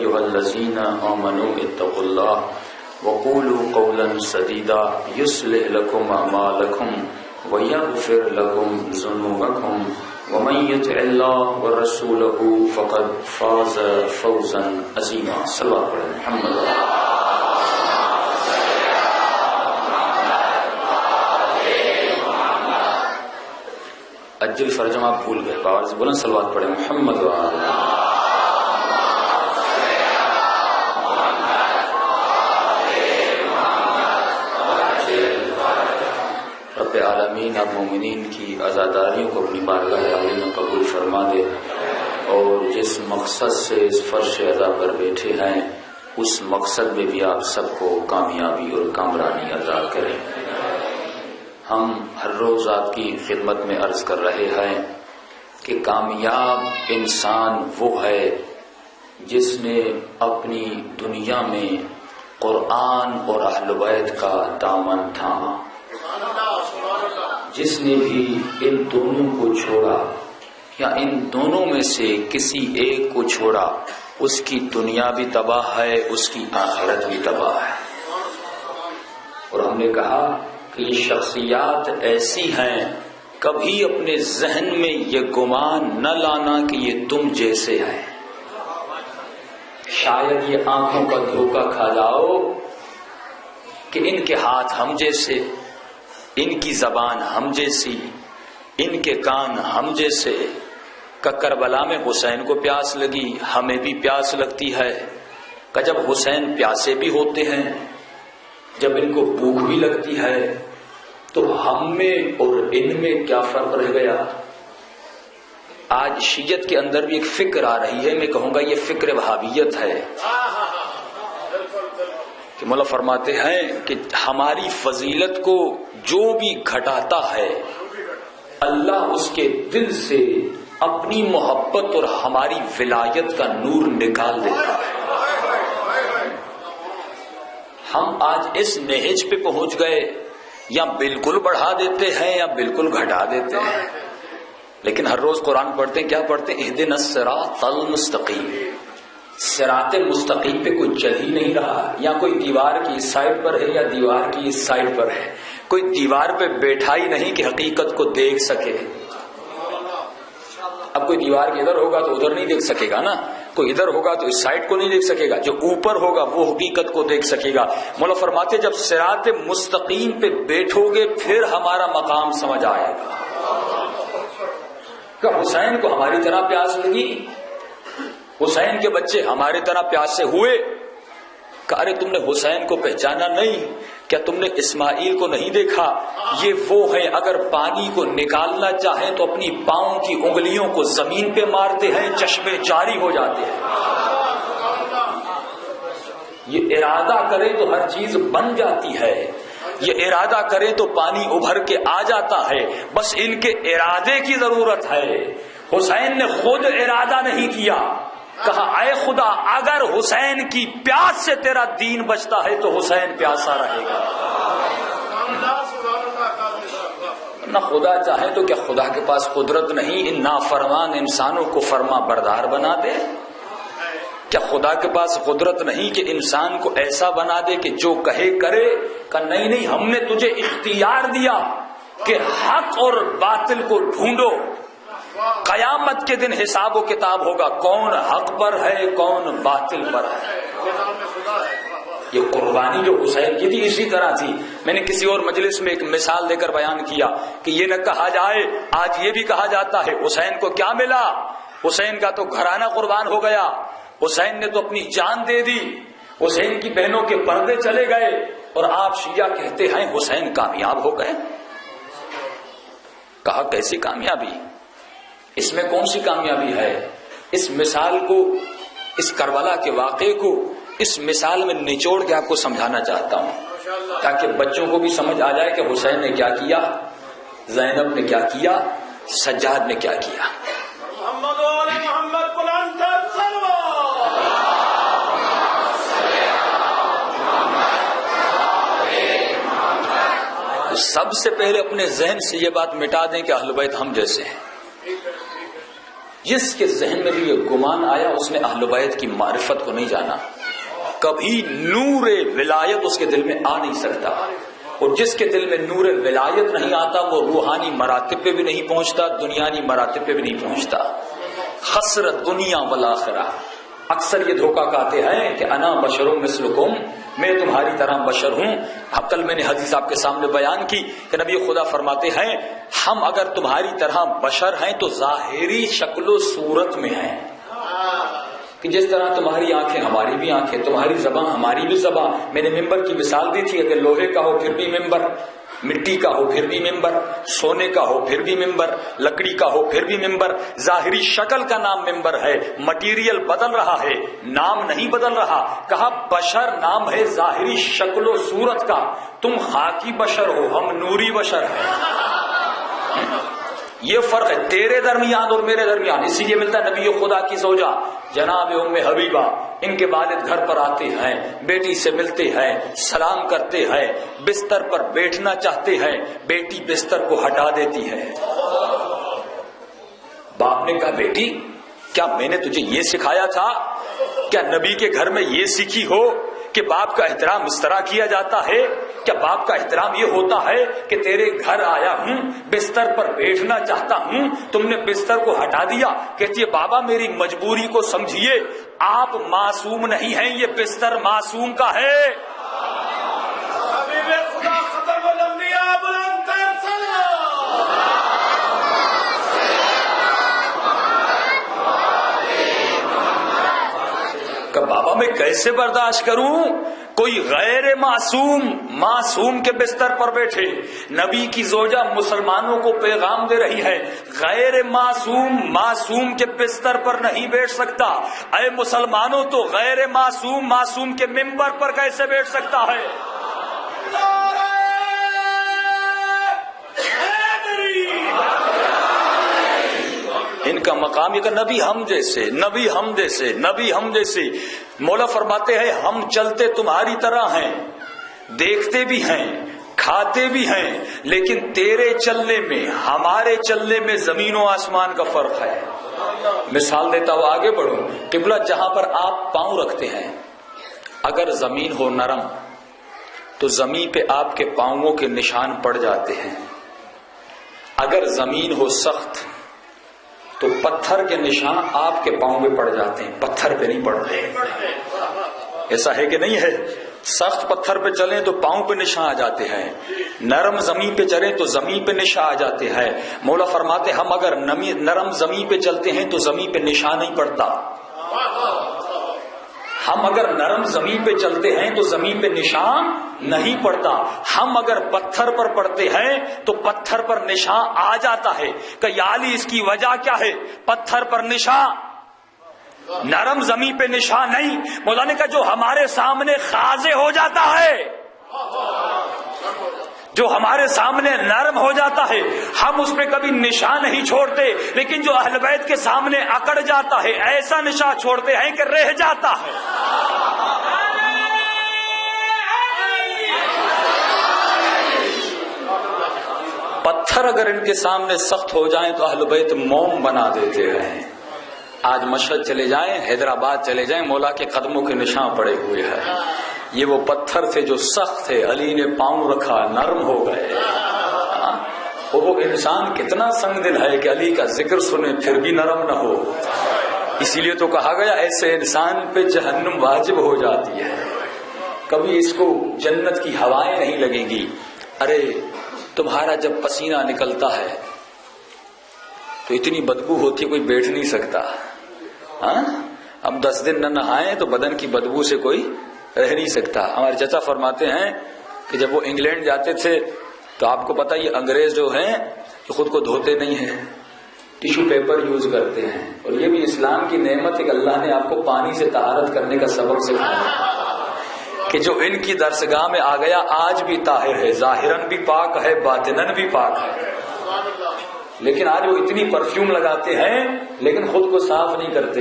أيها الذين آمنوا اتقوا الله وقولوا قولا سديدا يصلح لكم أعمالكم ويغفر لكم ذنوبكم ومن يطع الله ورسوله فقد فاز فوزا عظيما. صلى الله عليه محمد. اجل فرجم آپ بھول گئے، باور سے بولیں صلوات پڑھیں محمد رب عالمین آپ مومنین کی عزاداریوں کو اپنی بارگاہ عالی میں قبول فرما دے، اور جس مقصد سے اس فرش عزا پر بیٹھے ہیں اس مقصد میں بھی آپ سب کو کامیابی اور کامرانی عطا کریں۔ ہم ہر روز آپ کی خدمت میں عرض کر رہے ہیں کہ کامیاب انسان وہ ہے جس نے اپنی دنیا میں قرآن اور اہل بیت کا دامن تھاما۔ جس نے بھی ان دونوں کو چھوڑا یا ان دونوں میں سے کسی ایک کو چھوڑا، اس کی دنیا بھی تباہ ہے، اس کی آخرت بھی تباہ ہے۔ اور ہم نے کہا کہ یہ شخصیات ایسی ہیں، کبھی اپنے ذہن میں یہ گمان نہ لانا کہ یہ تم جیسے ہیں۔ شاید یہ آنکھوں کا دھوکہ کھا جاؤ کہ ان کے ہاتھ ہم جیسے، ان کی زبان ہم جیسی، ان کے کان ہم جیسے۔ کہ کربلا میں حسین کو پیاس لگی، ہمیں بھی پیاس لگتی ہے۔ کہ جب حسین پیاسے بھی ہوتے ہیں، جب ان کو بھوک بھی لگتی ہے، تو ہم میں اور ان میں کیا فرق رہ گیا؟ آج شیعت کے اندر بھی ایک فکر آ رہی ہے، میں کہوں گا یہ فکر وہابیت ہے، کہ مولا فرماتے ہیں کہ ہماری فضیلت کو جو بھی گھٹاتا ہے اللہ اس کے دل سے اپنی محبت اور ہماری ولایت کا نور نکال دیتا ہے۔ ہم آج اس نہج پہ پہنچ گئے، یا بالکل بڑھا دیتے ہیں یا بالکل گھٹا دیتے ہیں، لیکن ہر روز قرآن پڑھتے ہیں، کیا پڑھتے ہیں؟ اہدنا الصراط المستقیم۔ صراط مستقیم پہ کوئی چل ہی نہیں رہا، یا کوئی دیوار کی اس سائڈ پر ہے یا دیوار کی اس سائڈ پر ہے، کوئی دیوار پہ بیٹھا ہی نہیں کہ حقیقت کو دیکھ سکے۔ اب کوئی دیوار کے ادھر ہوگا تو ادھر نہیں دیکھ سکے گا نا، کوئی ادھر ہوگا تو اس سائڈ کو نہیں دیکھ سکے گا، جو اوپر ہوگا وہ حقیقت کو دیکھ سکے گا۔ مولا فرماتے جب صراط مستقیم پہ بیٹھو گے پھر ہمارا مقام سمجھ آئے گا۔ کہ حسین کو ہماری طرح پیاس لگی، حسین کے بچے ہماری طرح پیاسے ہوئے۔ کہ ارے تم نے حسین کو پہچانا نہیں، کیا تم نے اسماعیل کو نہیں دیکھا؟ یہ وہ ہیں اگر پانی کو نکالنا چاہیں تو اپنی پاؤں کی انگلیوں کو زمین پہ مارتے ہیں، چشمے جاری ہو جاتے ہیں۔ یہ ارادہ کرے تو ہر چیز بن جاتی ہے، یہ ارادہ کرے تو پانی ابھر کے آ جاتا ہے، بس ان کے ارادے کی ضرورت ہے۔ حسین نے خود ارادہ نہیں کیا، کہا اے خدا اگر حسین کی پیاس سے تیرا دین بچتا ہے تو حسین پیاسا رہے گا۔ نہ خدا چاہے تو کیا خدا کے پاس قدرت نہیں ان نافرمان انسانوں کو فرما بردار بنا دے؟ کیا خدا کے پاس قدرت نہیں کہ انسان کو ایسا بنا دے کہ جو کہے کرے؟ کہ نہیں، ہم نے تجھے اختیار دیا کہ حق اور باطل کو ڈھونڈو، قیامت کے دن حساب و کتاب ہوگا، کون حق پر ہے کون باطل پر ہے۔ یہ قربانی جو حسین کی تھی اسی طرح تھی۔ میں نے کسی اور مجلس میں ایک مثال دے کر بیان کیا کہ یہ نہ کہا جائے، آج یہ بھی کہا جاتا ہے حسین کو کیا ملا؟ حسین کا تو گھرانہ قربان ہو گیا، حسین نے تو اپنی جان دے دی، حسین کی بہنوں کے پردے چلے گئے، اور آپ شیعہ کہتے ہیں حسین کامیاب ہو گئے۔ کہا کیسی کامیابی؟ اس میں کون سی کامیابی ہے؟ اس مثال کو، اس کربلا کے واقعے کو اس مثال میں نچوڑ کے آپ کو سمجھانا چاہتا ہوں تاکہ بچوں کو بھی سمجھ آ جائے کہ حسین نے کیا کیا، زینب نے کیا کیا، سجاد نے کیا کیا۔ سب سے پہلے اپنے ذہن سے یہ بات مٹا دیں کہ اہل بیت ہم جیسے ہیں۔ جس کے ذہن میں بھی یہ گمان آیا اس نے اہل بیت کی معرفت کو نہیں جانا، کبھی نور ولایت اس کے دل میں آ نہیں سکتا، اور جس کے دل میں نور ولایت نہیں آتا وہ روحانی مراتب پہ بھی نہیں پہنچتا، دنیاوی مراتب پہ بھی نہیں پہنچتا۔ خسرت دنیا والآخرہ۔ اکثر یہ دھوکہ کہتے ہیں کہ انا بشر مثلکم، میں تمہاری طرح بشر ہوں۔ کل میں نے حدیث آپ کے سامنے بیان کی کہ نبی خدا فرماتے ہیں ہم اگر تمہاری طرح بشر ہیں تو ظاہری شکل و صورت میں ہیں، کہ جس طرح تمہاری آنکھیں ہماری بھی آنکھیں، تمہاری زبان ہماری بھی زبان۔ میں نے ممبر کی مثال دی تھی، اگر لوہے کا ہو پھر بھی ممبر، مٹی کا ہو پھر بھی ممبر، سونے کا ہو پھر بھی ممبر، لکڑی کا ہو پھر بھی ممبر۔ ظاہری شکل کا نام ممبر ہے، مٹیریل بدل رہا ہے، نام نہیں بدل رہا۔ کہا بشر نام ہے ظاہری شکل و صورت کا، تم خاکی بشر ہو، ہم نوری بشر ہیں۔ یہ فرق ہے تیرے درمیان اور میرے درمیان، اسی لیے ملتا ہے نبی خدا کی زوجہ جناب ام حبیبہ، ان کے والد گھر پر آتے ہیں، بیٹی سے ملتے ہیں، سلام کرتے ہیں، بستر پر بیٹھنا چاہتے ہیں، بیٹی بستر کو ہٹا دیتی ہے۔ باپ نے کہا بیٹی کیا میں نے تجھے یہ سکھایا تھا؟ کیا نبی کے گھر میں یہ سیکھی ہو کہ باپ کا احترام اس طرح کیا جاتا ہے؟ کیا باپ کا احترام یہ ہوتا ہے کہ تیرے گھر آیا ہوں، بستر پر بیٹھنا چاہتا ہوں، تم نے بستر کو ہٹا دیا؟ کہتی ہے بابا میری مجبوری کو سمجھیے، آپ معصوم نہیں ہیں، یہ بستر معصوم کا ہے۔ کہ بابا میں کیسے برداشت کروں کوئی غیر معصوم کے بستر پر بیٹھے؟ نبی کی زوجہ مسلمانوں کو پیغام دے رہی ہے غیر معصوم کے بستر پر نہیں بیٹھ سکتا۔ اے مسلمانوں تو غیر معصوم کے ممبر پر کیسے بیٹھ سکتا ہے؟ ان کا مقام یہ کہ نبی ہم جیسے۔ مولا فرماتے ہیں ہم چلتے تمہاری طرح ہیں، دیکھتے بھی ہیں، کھاتے بھی ہیں، لیکن تیرے چلنے میں ہمارے چلنے میں زمین و آسمان کا فرق ہے۔ مثال دیتا ہوں آگے بڑھوں، قبلہ جہاں پر آپ پاؤں رکھتے ہیں، اگر زمین ہو نرم تو زمین پہ آپ کے پاؤں کے نشان پڑ جاتے ہیں، اگر زمین ہو سخت تو پتھر کے نشان آپ کے پاؤں پہ پڑ جاتے ہیں، پتھر پہ نہیں پڑتے۔ ایسا ہے کہ نہیں ہے؟ سخت پتھر پہ چلیں تو پاؤں پہ نشان آ جاتے ہیں، نرم زمین پہ چلیں تو زمین پہ نشان آ جاتے ہیں۔ مولا فرماتے ہم اگر نرم زمین پہ چلتے ہیں تو زمین پہ نشان نہیں پڑتا، ہم اگر نرم زمین پہ چلتے ہیں تو زمین پہ نشان نہیں پڑتا، ہم اگر پتھر پر پڑتے ہیں تو پتھر پر نشان آ جاتا ہے۔ کہ یالی اس کی وجہ کیا ہے؟ پتھر پر نشان، نرم زمین پہ نشان نہیں۔ مولا نے کہا جو ہمارے سامنے خاضع ہو جاتا ہے، جو ہمارے سامنے نرم ہو جاتا ہے، ہم اس پہ کبھی نشان نہیں چھوڑتے، لیکن جو اہل بیت کے سامنے اکڑ جاتا ہے ایسا نشان چھوڑتے ہیں کہ رہ جاتا ہے۔ پتھر اگر ان کے سامنے سخت ہو جائیں تو اہل بیت موم بنا دیتے ہیں۔ آج مشہد چلے جائیں، حیدرآباد چلے جائیں، مولا کے قدموں کے نشان پڑے ہوئے ہیں۔ یہ وہ پتھر تھے جو سخت تھے، علی نے پاؤں رکھا نرم ہو گئے۔ وہ انسان کتنا سنگ دل ہے کہ علی کا ذکر سنے پھر بھی نرم نہ ہو۔ اسی لیے تو کہا گیا ایسے انسان پہ جہنم واجب ہو جاتی ہے، کبھی اس کو جنت کی ہوائیں نہیں لگیں گی۔ ارے تمہارا جب پسینہ نکلتا ہے تو اتنی بدبو ہوتی ہے کوئی بیٹھ نہیں سکتا۔ اب 10 دن نہ نہائیں تو بدن کی بدبو سے کوئی رہ نہیں سکتا۔ ہمارے چچا فرماتے ہیں کہ جب وہ انگلینڈ جاتے تھے تو آپ کو پتا یہ انگریز جو ہیں کہ خود کو دھوتے نہیں ہیں، ٹیشو پیپر یوز کرتے ہیں، اور یہ بھی اسلام کی نعمت ہے کہ اللہ نے آپ کو پانی سے طہارت کرنے کا سبب سکھایا کہ جو ان کی درسگاہ میں آ گیا آج بھی طاہر ہے، ظاہراً بھی پاک ہے، باطناً بھی پاک ہے۔ لیکن آج وہ اتنی پرفیوم لگاتے ہیں لیکن خود کو صاف نہیں کرتے۔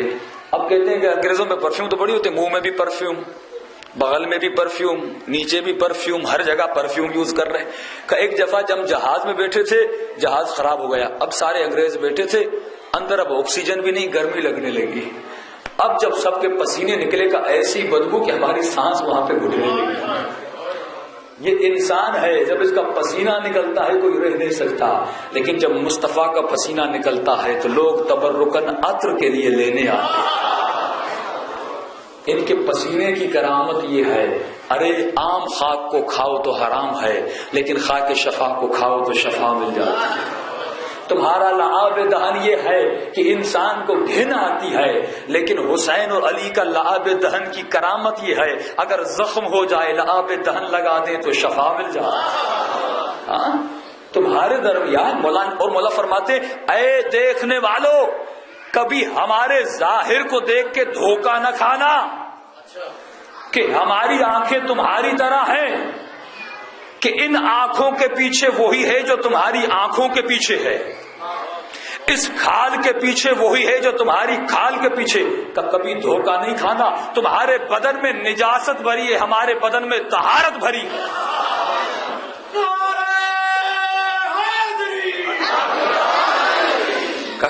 اب کہتے ہیں کہ انگریزوں میں پرفیوم تو بڑی ہوتے، منہ میں بھی پرفیوم، بغل میں بھی پرفیوم، نیچے بھی پرفیوم، ہر جگہ پرفیوم یوز کر رہے ہیں۔ ایک دفعہ جب جہاز میں بیٹھے تھے، جہاز خراب ہو گیا، اب سارے انگریز بیٹھے تھے، اندر اب آکسیجن بھی نہیں، گرمی لگنے لگی. اب جب سب کے پسینے نکلے گا ایسی بدبو کہ ہماری سانس وہاں پہ گھٹنے لگی. یہ انسان ہے، جب اس کا پسینہ نکلتا ہے کوئی رہ نہیں سکتا، لیکن جب مصطفیٰ کا پسینہ نکلتا ہے تو لوگ تبرکن عطر کے لیے لینے آتے ہیں. ان کے پسینے کی کرامت یہ ہے، ارے عام خاک کو کھاؤ تو حرام ہے، لیکن خاک شفا کو کھاؤ تو شفا مل جاتی ہے. تمہارا لعاب دہن یہ ہے کہ انسان کو گھن آتی ہے، لیکن حسین اور علی کا لعاب دہن کی کرامت یہ ہے، اگر زخم ہو جائے لعاب دہن لگا دیں تو شفا مل جائے. تمہارے درمیان مولا فرماتے اے دیکھنے والو، کبھی ہمارے ظاہر کو دیکھ کے دھوکہ نہ کھانا کہ ہماری آنکھیں تمہاری طرح ہیں، کہ ان آنکھوں کے پیچھے وہی ہے جو تمہاری آنکھوں کے پیچھے ہے، اس کھال کے پیچھے وہی ہے جو تمہاری کھال کے پیچھے. کبھی دھوکہ نہیں کھانا. تمہارے بدن میں نجاست بھری ہے، ہمارے بدن میں طہارت بھری ہے.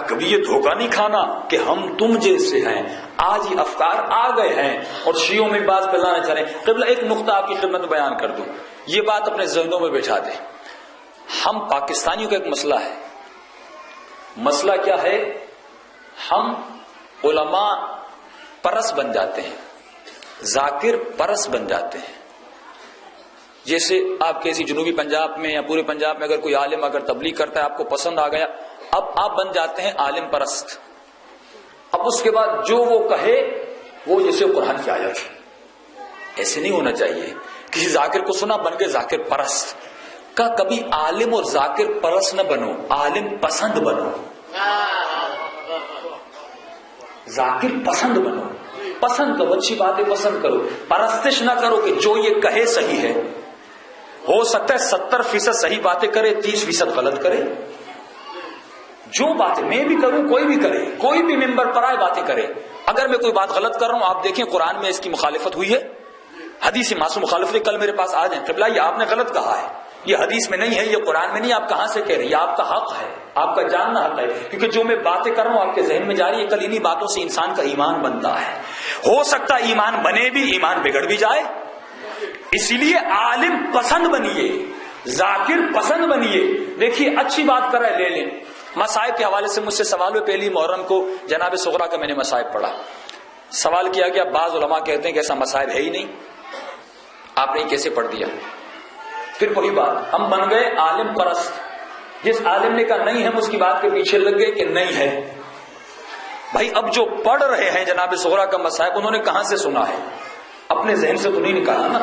کبھی یہ دھوکہ نہیں کھانا کہ ہم تم جیسے ہیں. آج یہ افکار آ گئے ہیں اور شیعوں میں بات پھیلانا چاہ رہے ہیں. قبلہ ایک نقطہ آپ کی خدمت میں بیان کر دوں، یہ بات اپنے ذہنوں میں بٹھا دیں. ہم پاکستانیوں کا ایک مسئلہ ہے. مسئلہ کیا ہے؟ ہم علماء پرس بن جاتے ہیں، ذاکر پرس بن جاتے ہیں. جیسے آپ کسی جنوبی پنجاب میں یا پورے پنجاب میں اگر کوئی عالم اگر تبلیغ کرتا ہے، آپ کو پسند آ گیا، اب آپ بن جاتے ہیں عالم پرست. اب اس کے بعد جو وہ کہے وہ جیسے قرآن کی آیت ہے. ایسے نہیں ہونا چاہیے. کسی ذاکر کو سنا بن کے ذاکر پرست کا. کبھی عالم اور ذاکر پرست نہ بنو، عالم پسند بنو، ذاکر پسند بنو. پسند کرو، اچھی باتیں پسند کرو. پرستش نہ کرو کہ جو یہ کہے صحیح ہے. ہو سکتا ہے 70% صحیح باتیں کرے، 30% غلط کرے. جو باتیں میں بھی کروں، کوئی بھی کرے، کوئی بھی ممبر پر آئے باتیں کرے. اگر میں کوئی بات غلط کر رہا ہوں، آپ دیکھیں قرآن میں اس کی مخالفت ہوئی ہے، حدیث معصوم مخالفت ہے. کل میرے پاس آ جائیں قبلہ یہ آپ نے غلط کہا ہے، یہ حدیث میں نہیں ہے، یہ قرآن میں نہیں، آپ کہاں سے کہہ رہے ہیں؟ یہ آپ کا حق ہے، آپ کا جاننا حق ہے. کیونکہ جو میں باتیں کر رہا ہوں آپ کے ذہن میں جاری ہے. کل انہی باتوں سے انسان کا ایمان بنتا ہے. ہو سکتا ہے ایمان بنے بھی، ایمان بگڑ بھی جائے. اسی لیے عالم پسند بنیے، ذاکر پسند بنیے. دیکھیے اچھی بات کر رہے لے لیں. مصائب کے حوالے سے مجھ سے سوال ہوئے. پہلی محرم کو جناب صغرا کا میں نے مصائب پڑھا. سوال کیا گیا، بعض علماء کہتے ہیں کہ ایسا مصائب ہے ہی نہیں، آپ نے کیسے پڑھ دیا؟ پھر وہی بات، ہم بن گئے عالم پرست. جس عالم نے کہا نہیں، ہم اس کی بات کے پیچھے لگ گئے کہ نہیں ہے. بھائی اب جو پڑھ رہے ہیں جناب صغرا کا مصائب، انہوں نے کہاں سے سنا ہے؟ اپنے ذہن سے تو نہیں نکالا نا.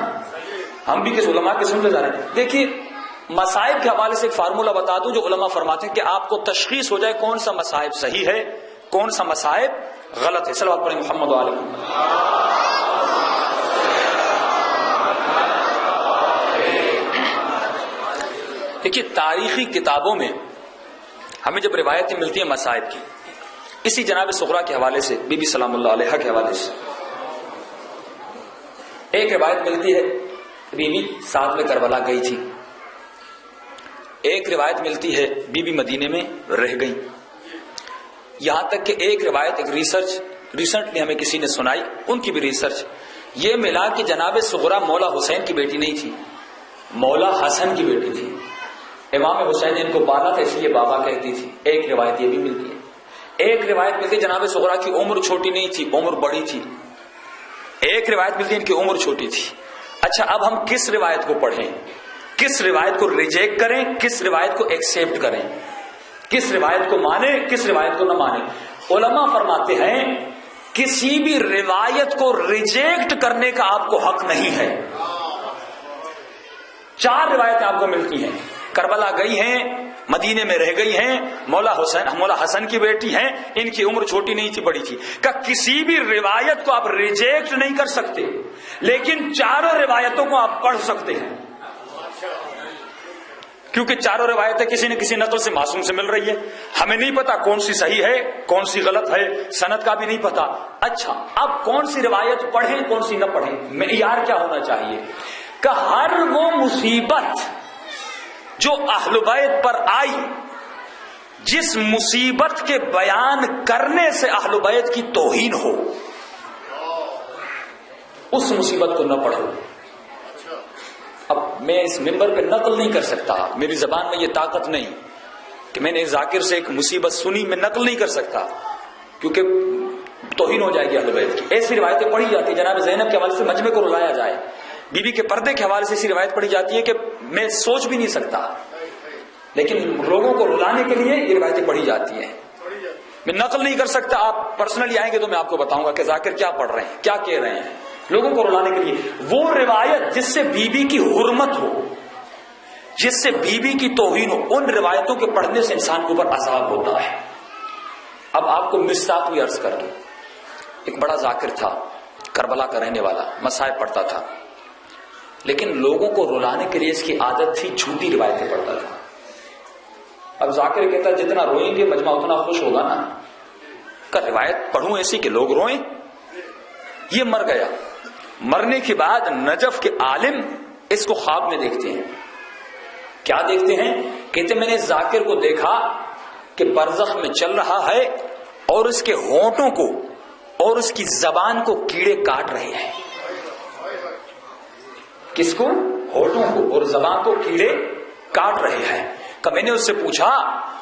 ہم بھی کس علماء کے سنتے جا رہے ہیں. دیکھیے مصائب کے حوالے سے ایک فارمولہ بتا دوں جو علماء فرماتے ہیں کہ آپ کو تشخیص ہو جائے کون سا مصائب صحیح ہے، کون سا مصائب غلط ہے. صلوات پڑھیں محمد علیہ. دیکھیے تاریخی کتابوں میں ہمیں جب روایتیں ملتی ہیں مصائب کی، اسی جناب صغرا کے حوالے سے، بی بی سلام اللہ علیہا کے حوالے سے ایک روایت ملتی ہے، بی بی ساتھ میں کربلا گئی تھی. ایک روایت ملتی ہے بی بی مدینے میں رہ گئی. یہاں تک کہ ایک روایت، ایک ریسنٹلی ہمیں کسی نے سنائی، ان کی بھی ریسرچ یہ ملا کہ جناب صغرا مولا حسین کی بیٹی نہیں تھی، مولا حسن کی بیٹی تھی. امام حسین نے ان کو پالا تھا، اس لیے بابا کہتی تھی. ایک روایت یہ بھی ملتی ہے. ایک روایت ملتی ہے جناب صغرا کی عمر چھوٹی نہیں تھی، عمر بڑی تھی. ایک روایت ملتی ہے ان کی عمر چھوٹی تھی. اچھا اب ہم کس روایت کو پڑھیں؟ کس روایت کو ریجیکٹ کریں، کس روایت کو ایکسیپٹ کریں، کس روایت کو مانیں، کس روایت کو نہ مانیں؟ علماء فرماتے ہیں کسی بھی روایت کو ریجیکٹ کرنے کا آپ کو حق نہیں ہے. 4 روایتیں آپ کو ملتی ہیں. کربلا گئی ہیں، مدینے میں رہ گئی ہیں، مولا حسن کی بیٹی ہیں، ان کی عمر چھوٹی نہیں تھی بڑی تھی. کہ کسی بھی روایت کو آپ ریجیکٹ نہیں کر سکتے، لیکن 4 روایتوں کو آپ پڑھ سکتے ہیں. کیونکہ 4 روایتیں کسی نہ کسی نقل سے معصوم سے مل رہی ہے. ہمیں نہیں پتا کون سی صحیح ہے کون سی غلط ہے، سند کا بھی نہیں پتا. اچھا اب کون سی روایت پڑھیں کون سی نہ پڑھیں؟ معیار کیا ہونا چاہیے؟ کہ ہر وہ مصیبت جو اہل بیت پر آئی جس مصیبت کے بیان کرنے سے اہل بیت کی توہین ہو اس مصیبت کو نہ پڑھو. اب میں اس منبر پہ نقل نہیں کر سکتا، میری زبان میں یہ طاقت نہیں کہ میں نے ذاکر سے ایک مصیبت سنی، میں نقل نہیں کر سکتا کیونکہ توہین ہو جائے گی اہل بیت کی. ایسی روایتیں پڑھی جاتی ہیں، جناب زینب کے حوالے سے مجمع کو رلایا جائے، بی بی کے پردے کے حوالے سے ایسی روایت پڑھی جاتی ہے کہ میں سوچ بھی نہیں سکتا، لیکن لوگوں کو رلانے کے لیے یہ روایتیں پڑھی جاتی ہیں. میں نقل نہیں کر سکتا، آپ پرسنلی آئیں گے تو میں آپ کو بتاؤں گا کہ ذاکر کیا پڑھ رہے ہیں، کیا کہہ رہے ہیں لوگوں کو رلانے کے لیے. وہ روایت جس سے بی بی کی حرمت ہو، جس سے بی بی کی توہین ہو، ان روایتوں کے پڑھنے سے انسان کے اوپر عذاب ہوتا ہے. اب آپ کو مصداق بھی عرض کر دوں، ایک بڑا ذاکر تھا، کربلا کا رہنے والا، مصائب پڑھتا تھا، لیکن لوگوں کو رلانے کے لیے اس کی عادت تھی جھوٹی روایتیں پڑھتا تھا. اب ذاکر کہتا جتنا روئیں گے مجمع اتنا خوش ہوگا نا، کہ روایت پڑھوں ایسی کہ لوگ روئیں. یہ مر گیا، مرنے کے بعد نجف کے عالم اس کو خواب میں دیکھتے ہیں. کیا دیکھتے ہیں؟ کہتے میں نے ذاکر کو دیکھا کہ برزخ میں چل رہا ہے اور اس کے ہونٹوں کو اور اس کی زبان کو کیڑے کاٹ رہے ہیں. کس کو؟ ہونٹوں کو اور زبان کو کیڑے کاٹ رہے ہیں. کہ میں نے اس سے پوچھا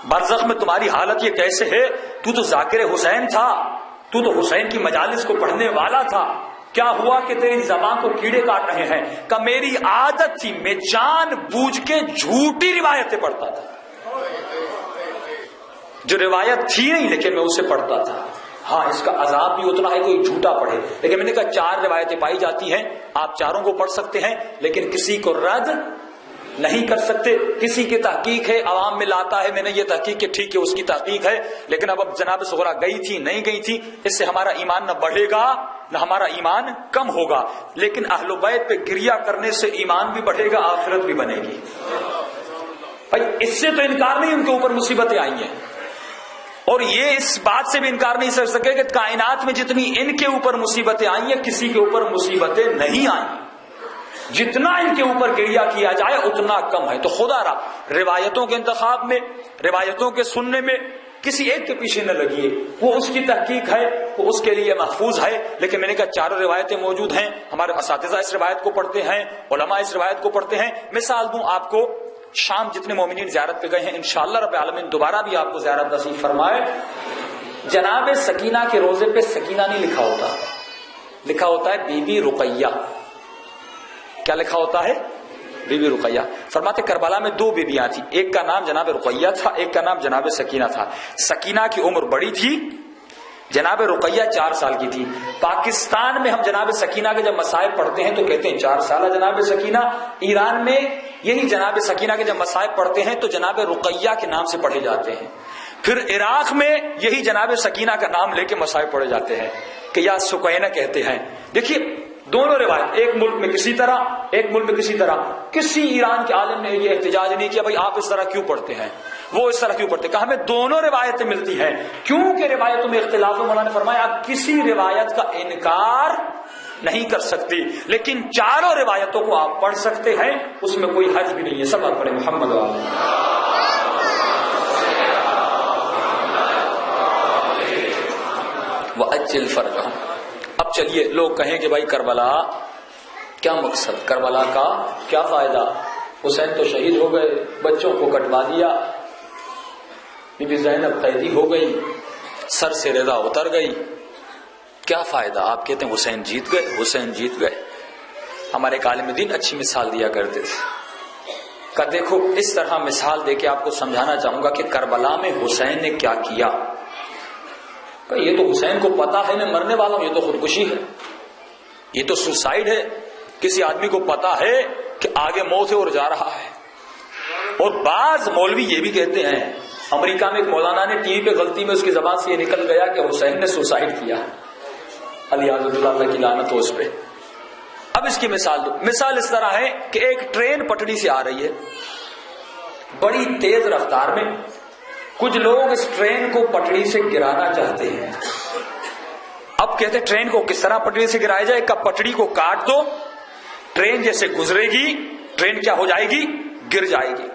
برزخ میں تمہاری حالت یہ کیسے ہے؟ تو تو ذاکر حسین تھا، تو تو حسین کی مجالس کو پڑھنے والا تھا، کیا ہوا کہ تیری زبان کو کیڑے کاٹ رہے ہیں؟ کہ میری عادت تھی، میں جان بوجھ کے جھوٹی روایتیں پڑھتا تھا، جو روایت تھی نہیں لیکن میں اسے پڑھتا تھا. ہاں اس کا عذاب بھی اتنا ہے کوئی جھوٹا پڑھے، لیکن میں نے کہا 4 روایتیں پائی جاتی ہیں، آپ چاروں کو پڑھ سکتے ہیں لیکن کسی کو رد نہیں کر سکتے. کسی کی تحقیق ہے، عوام میں لاتا ہے، میں نے یہ تحقیق کہ ٹھیک ہے اس کی تحقیق ہے، لیکن اب جناب صغرا گئی تھی نہیں گئی تھی، اس سے ہمارا ایمان نہ بڑھے گا نہ ہمارا ایمان کم ہوگا. لیکن اہل بیت پہ گریہ کرنے سے ایمان بھی بڑھے گا، آخرت بھی بنے گی. بھائی اس سے تو انکار نہیں، ان کے اوپر مصیبتیں آئی ہیں، اور یہ اس بات سے بھی انکار نہیں کر سکے کہ کائنات میں جتنی ان کے اوپر مصیبتیں آئی ہیں کسی کے اوپر مصیبتیں نہیں آئی. جتنا ان کے اوپر گریہ کیا جائے اتنا کم ہے. تو خدا را روایتوں کے انتخاب میں، روایتوں کے سننے میں کسی ایک کے پیچھے نہ لگیے، وہ اس کی تحقیق ہے، وہ اس کے لیے محفوظ ہے. لیکن میں نے کہا 4 روایتیں موجود ہیں، ہمارے اساتذہ اس روایت کو پڑھتے ہیں، علماء اس روایت کو پڑھتے ہیں. مثال دوں آپ کو، شام جتنے مومنین زیارت پہ گئے ہیں انشاءاللہ رب العالمین دوبارہ بھی آپ کو زیارت نصیب فرمائے. جناب سکینہ کے روزے پہ سکینہ نہیں لکھا ہوتا، لکھا ہوتا ہے بی بی رقیہ. کیا لکھا ہوتا ہے؟ بی بی رقیہ. فرماتے کربلا میں 2 بیبیاں تھیں، ایک کا نام جناب رقیہ تھا، ایک کا نام جناب سکینہ تھا. سکینہ کی عمر بڑی تھی، جناب رقیہ 4 سال کی تھی. پاکستان میں ہم جناب سکینہ کے جب مصائب پڑھتے ہیں تو کہتے ہیں 4 سال جناب سکینہ. ایران میں یہی جناب سکینہ کے جب مصائب پڑھتے ہیں تو جناب رقیہ کے نام سے پڑھے جاتے ہیں. پھر عراق میں یہی جناب سکینہ کا نام لے کے مصائب پڑھے جاتے ہیں کہ یا سکینہ کہتے ہیں. دیکھیے دونوں روایت، ایک ملک میں کسی طرح، ایک ملک میں کسی طرح. کسی ایران کے عالم نے یہ احتجاج نہیں کیا بھائی آپ اس طرح کیوں پڑھتے ہیں، وہ اس طرح کیوں پڑھتے. کہا ہمیں دونوں روایتیں ملتی ہیں، کیونکہ روایتوں میں اختلاف ہے. مولانا نے فرمایا آپ کسی روایت کا انکار نہیں کر سکتے، لیکن 4 روایتوں کو آپ پڑھ سکتے ہیں، اس میں کوئی حرج بھی نہیں ہے. سب آپ پڑھیں محمد وَأَجِّلْ فَرْجَهُمْ. اب چلیے لوگ کہیں کہ بھائی کربلا کیا مقصد، کربلا کا کیا فائدہ؟ حسین تو شہید ہو گئے، بچوں کو کٹوا دیا، بی بی زینب قیدی ہو گئی، سر سے رضا اتر گئی، کیا فائدہ؟ آپ کہتے ہیں حسین جیت گئے، حسین جیت گئے. ہمارے عالم دین اچھی مثال دیا کرتے تھے کہ دیکھو اس طرح مثال دے کے آپ کو سمجھانا چاہوں گا کہ کربلا میں حسین نے کیا کیا. کہ یہ تو حسین کو پتا ہے میں مرنے والا ہوں، یہ تو خودکشی ہے، یہ تو سوسائڈ ہے. کسی آدمی کو پتا ہے کہ آگے موت ہے اور جا رہا ہے. اور بعض مولوی یہ بھی کہتے ہیں، امریکہ میں ایک مولانا نے ٹی وی پہ غلطی میں اس کی زبان سے یہ نکل گیا کہ حسین نے سوسائڈ کیا، علیہ اللہ کی لعنت ہو اس پہ. اب اس کی مثال دو. مثال اس طرح ہے کہ ایک ٹرین پٹڑی سے آ رہی ہے بڑی تیز رفتار میں، کچھ لوگ اس ٹرین کو پٹڑی سے گرانا چاہتے ہیں. اب کہتے ہیں ٹرین کو کس طرح پٹڑی سے گرایا جائے؟ کہ پٹڑی کو کاٹ دو، ٹرین جیسے گزرے گی ٹرین کیا ہو جائے گی؟ گر جائے گی.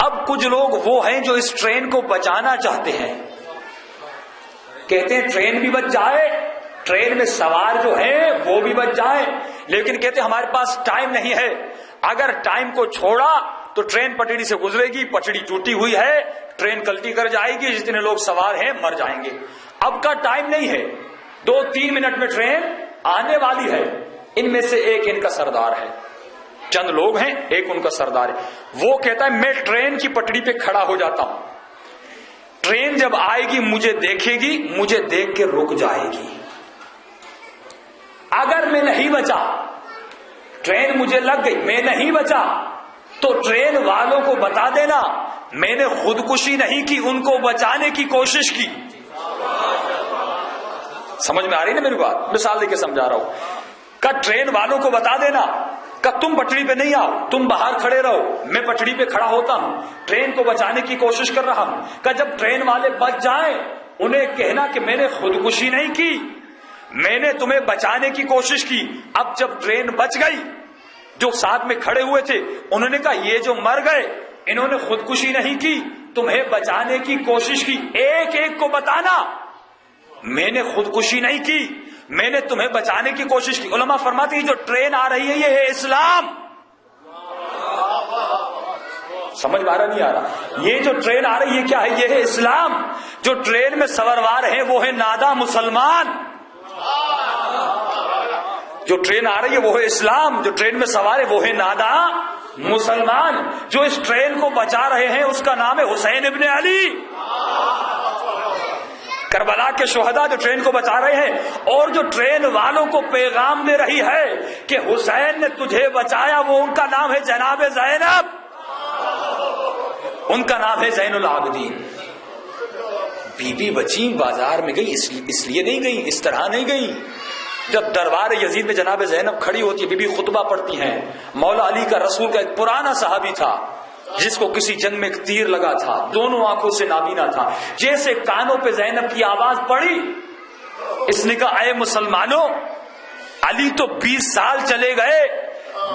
اب کچھ لوگ وہ ہیں جو اس ٹرین کو بچانا چاہتے ہیں، کہتے ہیں ٹرین بھی بچ جائے، ٹرین میں سوار جو ہیں وہ بھی بچ جائیں، لیکن کہتے ہیں ہمارے پاس ٹائم نہیں ہے، اگر ٹائم کو چھوڑا تو ٹرین پٹڑی سے گزرے گی، پٹڑی ٹوٹی ہوئی ہے، ٹرین کلٹی کر جائے گی، جتنے لوگ سوار ہیں مر جائیں گے، اب کا ٹائم نہیں ہے، 2-3 منٹ میں ٹرین آنے والی ہے۔ ان میں سے ایک ان کا سردار ہے، چند لوگ ہیں، ایک ان کا سردار ہے، وہ کہتا ہے میں ٹرین کی پٹڑی پہ کھڑا ہو جاتا ہوں، ٹرین جب آئے گی مجھے دیکھے گی، مجھے دیکھ کے رک جائے گی، اگر میں نہیں بچا، ٹرین مجھے لگ گئی، میں نہیں بچا، تو ٹرین والوں کو بتا دینا میں نے خودکشی نہیں کی، ان کو بچانے کی کوشش کی۔ سمجھ میں آ رہی نا میری بات؟ مثال دے کے سمجھا رہا ہوں کہ ٹرین والوں کو بتا دینا کہ تم پٹڑی پہ نہیں آؤ، تم باہر کھڑے رہو، میں پٹڑی پہ کھڑا ہوتا ہوں، ٹرین کو بچانے کی کوشش کر رہا ہوں، کہ جب ٹرین والے بچ جائیں انہیں کہنا کہ میں نے خودکشی نہیں کی، میں نے تمہیں بچانے کی کوشش کی۔ اب جب ٹرین بچ گئی، جو ساتھ میں کھڑے ہوئے تھے انہوں نے کہا یہ جو مر گئے انہوں نے خودکشی نہیں کی، تمہیں بچانے کی کوشش کی، ایک ایک کو بتانا میں نے خودکشی نہیں کی، میں نے تمہیں بچانے کی کوشش کی۔ علماء فرماتے ہیں جو ٹرین آ رہی ہے یہ ہے اسلام۔ سمجھ میں آ رہا نہیں آ رہا؟ یہ جو ٹرین آ رہی ہے کیا ہے؟ یہ ہے اسلام۔ جو ٹرین میں سوار ہیں وہ ہے ناداں مسلمان، جو ٹرین آ رہی ہے وہ ہے اسلام، جو ٹرین میں سوار ہے وہ ہے ناداں مسلمان۔ جو اس ٹرین کو بچا رہے ہیں اس کا نام ہے حسین ابن علی، کربلا کے شہداء جو ٹرین کو بچا رہے ہیں، اور جو ٹرین والوں کو پیغام دے رہی ہے کہ حسین نے تجھے بچایا، وہ ان کا نام ہے جناب زینب، ان کا نام ہے زین العابدین۔ بی بی بچی بازار میں گئی، اس لیے نہیں گئی، اس طرح نہیں گئی۔ جب دربار یزید میں جناب زینب کھڑی ہوتی ہے، بی بی خطبہ پڑھتی ہیں، مولا علی کا رسول کا ایک پرانا صحابی تھا جس کو کسی جنگ میں ایک تیر لگا تھا، دونوں آنکھوں سے نابینا تھا، جیسے کانوں پہ زینب کی آواز پڑی، اس نے کہا اے مسلمانوں، علی تو 20 سال چلے گئے،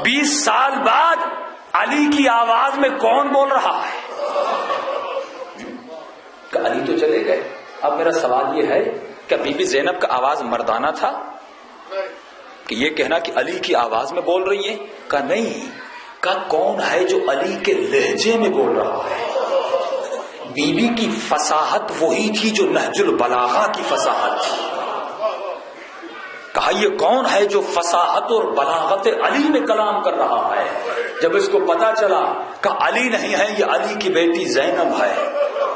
20 سال بعد علی کی آواز میں کون بول رہا ہے؟ کہ علی تو چلے گئے، اب میرا سوال یہ ہے کہ بی بی زینب کا آواز مردانہ تھا کہ یہ کہنا کہ علی کی آواز میں بول رہی ہے؟ کہ نہیں، کہ کون ہے جو علی کے لہجے میں بول رہا ہے؟ بی بی کی فصاحت وہی تھی جو نہج البلاغہ کی فصاحت تھی۔ کہا یہ کون ہے جو فصاحت اور بلاغت علی میں کلام کر رہا ہے؟ جب اس کو پتا چلا کہ علی نہیں ہے، یہ علی کی بیٹی زینب ہے،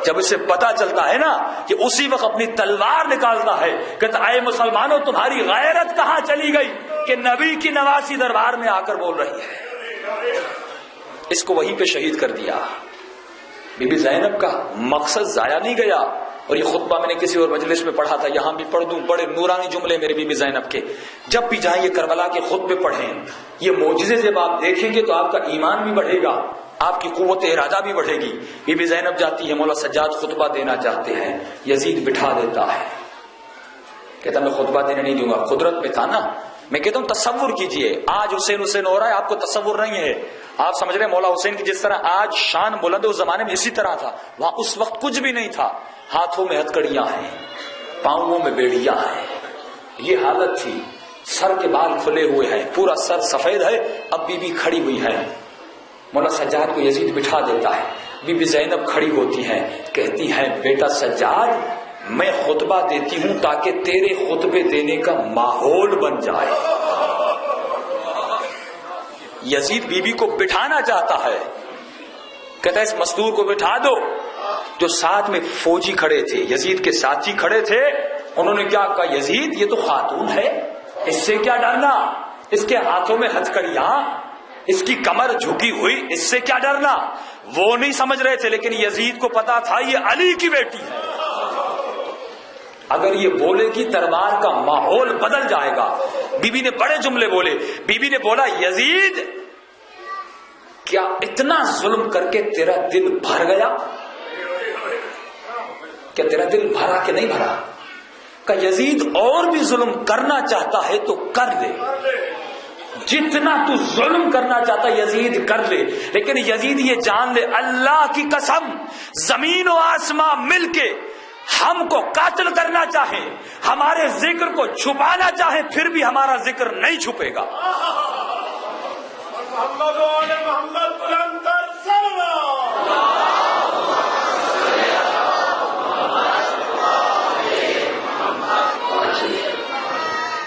جب اسے پتا چلتا ہے نا کہ اسی وقت اپنی تلوار نکالتا ہے، کہتا اے مسلمانوں تمہاری غیرت کہاں چلی گئی کہ نبی کی نواسی دربار میں آ کر بول رہی ہے؟ اس کو وہیں پہ شہید کر دیا۔ بی بی زینب کا مقصد ضائع نہیں گیا، اور یہ خطبہ میں نے کسی اور مجلس میں پڑھا تھا، یہاں بھی پڑھ دوں، بڑے نورانی جملے میرے بی بی زینب کے، جب بھی جائیں یہ کربلا کے خطبے پڑھیں، یہ معجزے جب آپ دیکھیں گے تو آپ کا ایمان بھی بڑھے گا، آپ کی قوت ارادہ بھی بڑھے گی۔ بی بی زینب جاتی ہے، مولا سجاد خطبہ دینا چاہتے ہیں، یزید بٹھا دیتا ہے، کہتا میں خطبہ دینے نہیں دوں گا، قدرت میں تھا نا۔ میں کہتا ہوں تصور کیجئے، آج حسین ہو رہا ہے، آپ کو تصور نہیں ہے، آپ سمجھ رہے ہیں مولا حسین کی جس طرح آج شان بلند اس زمانے میں اسی طرح تھا، وہاں اس وقت کچھ بھی نہیں تھا، ہاتھوں میں ہتکڑیاں ہیں، پاؤں میں بیڑیاں ہیں، یہ حالت تھی، سر کے بال کھلے ہوئے ہیں، پورا سر سفید ہے، اب بی بی کھڑی ہوئی ہے، مولا سجاد کو یزید بٹھا دیتا ہے، بی بی زینب کھڑی ہوتی ہے، کہتی ہے بیٹا سجاد میں خطبہ دیتی ہوں تاکہ تیرے خطبے دینے کا ماحول بن جائے۔ یزید بی بی کو بٹھانا چاہتا ہے، کہتا ہے اس مزدور کو بٹھا دو۔ جو ساتھ میں فوجی کھڑے تھے، یزید کے ساتھی کھڑے تھے، انہوں نے کیا کہا یزید یہ تو خاتون ہے، اس سے کیا ڈرنا، اس کے ہاتھوں میں ہتھکڑیاں، اس کی کمر جھکی ہوئی، اس سے کیا ڈرنا۔ وہ نہیں سمجھ رہے تھے، لیکن یزید کو پتا تھا یہ علی کی بیٹی ہے، اگر یہ بولے گی دربار کا ماحول بدل جائے گا۔ بی بی نے بڑے جملے بولے، بی بی نے بولا یزید کیا اتنا ظلم کر کے تیرا دل بھر گیا؟ کیا تیرا دل بھرا کہ نہیں بھرا؟ کہ یزید اور بھی ظلم کرنا چاہتا ہے تو کر دے، جتنا تو ظلم کرنا چاہتا یزید کر لے، لیکن یزید یہ جان لے اللہ کی قسم زمین و آسمان مل کے ہم کو قاتل کرنا چاہے، ہمارے ذکر کو چھپانا چاہے، پھر بھی ہمارا ذکر نہیں چھپے گا۔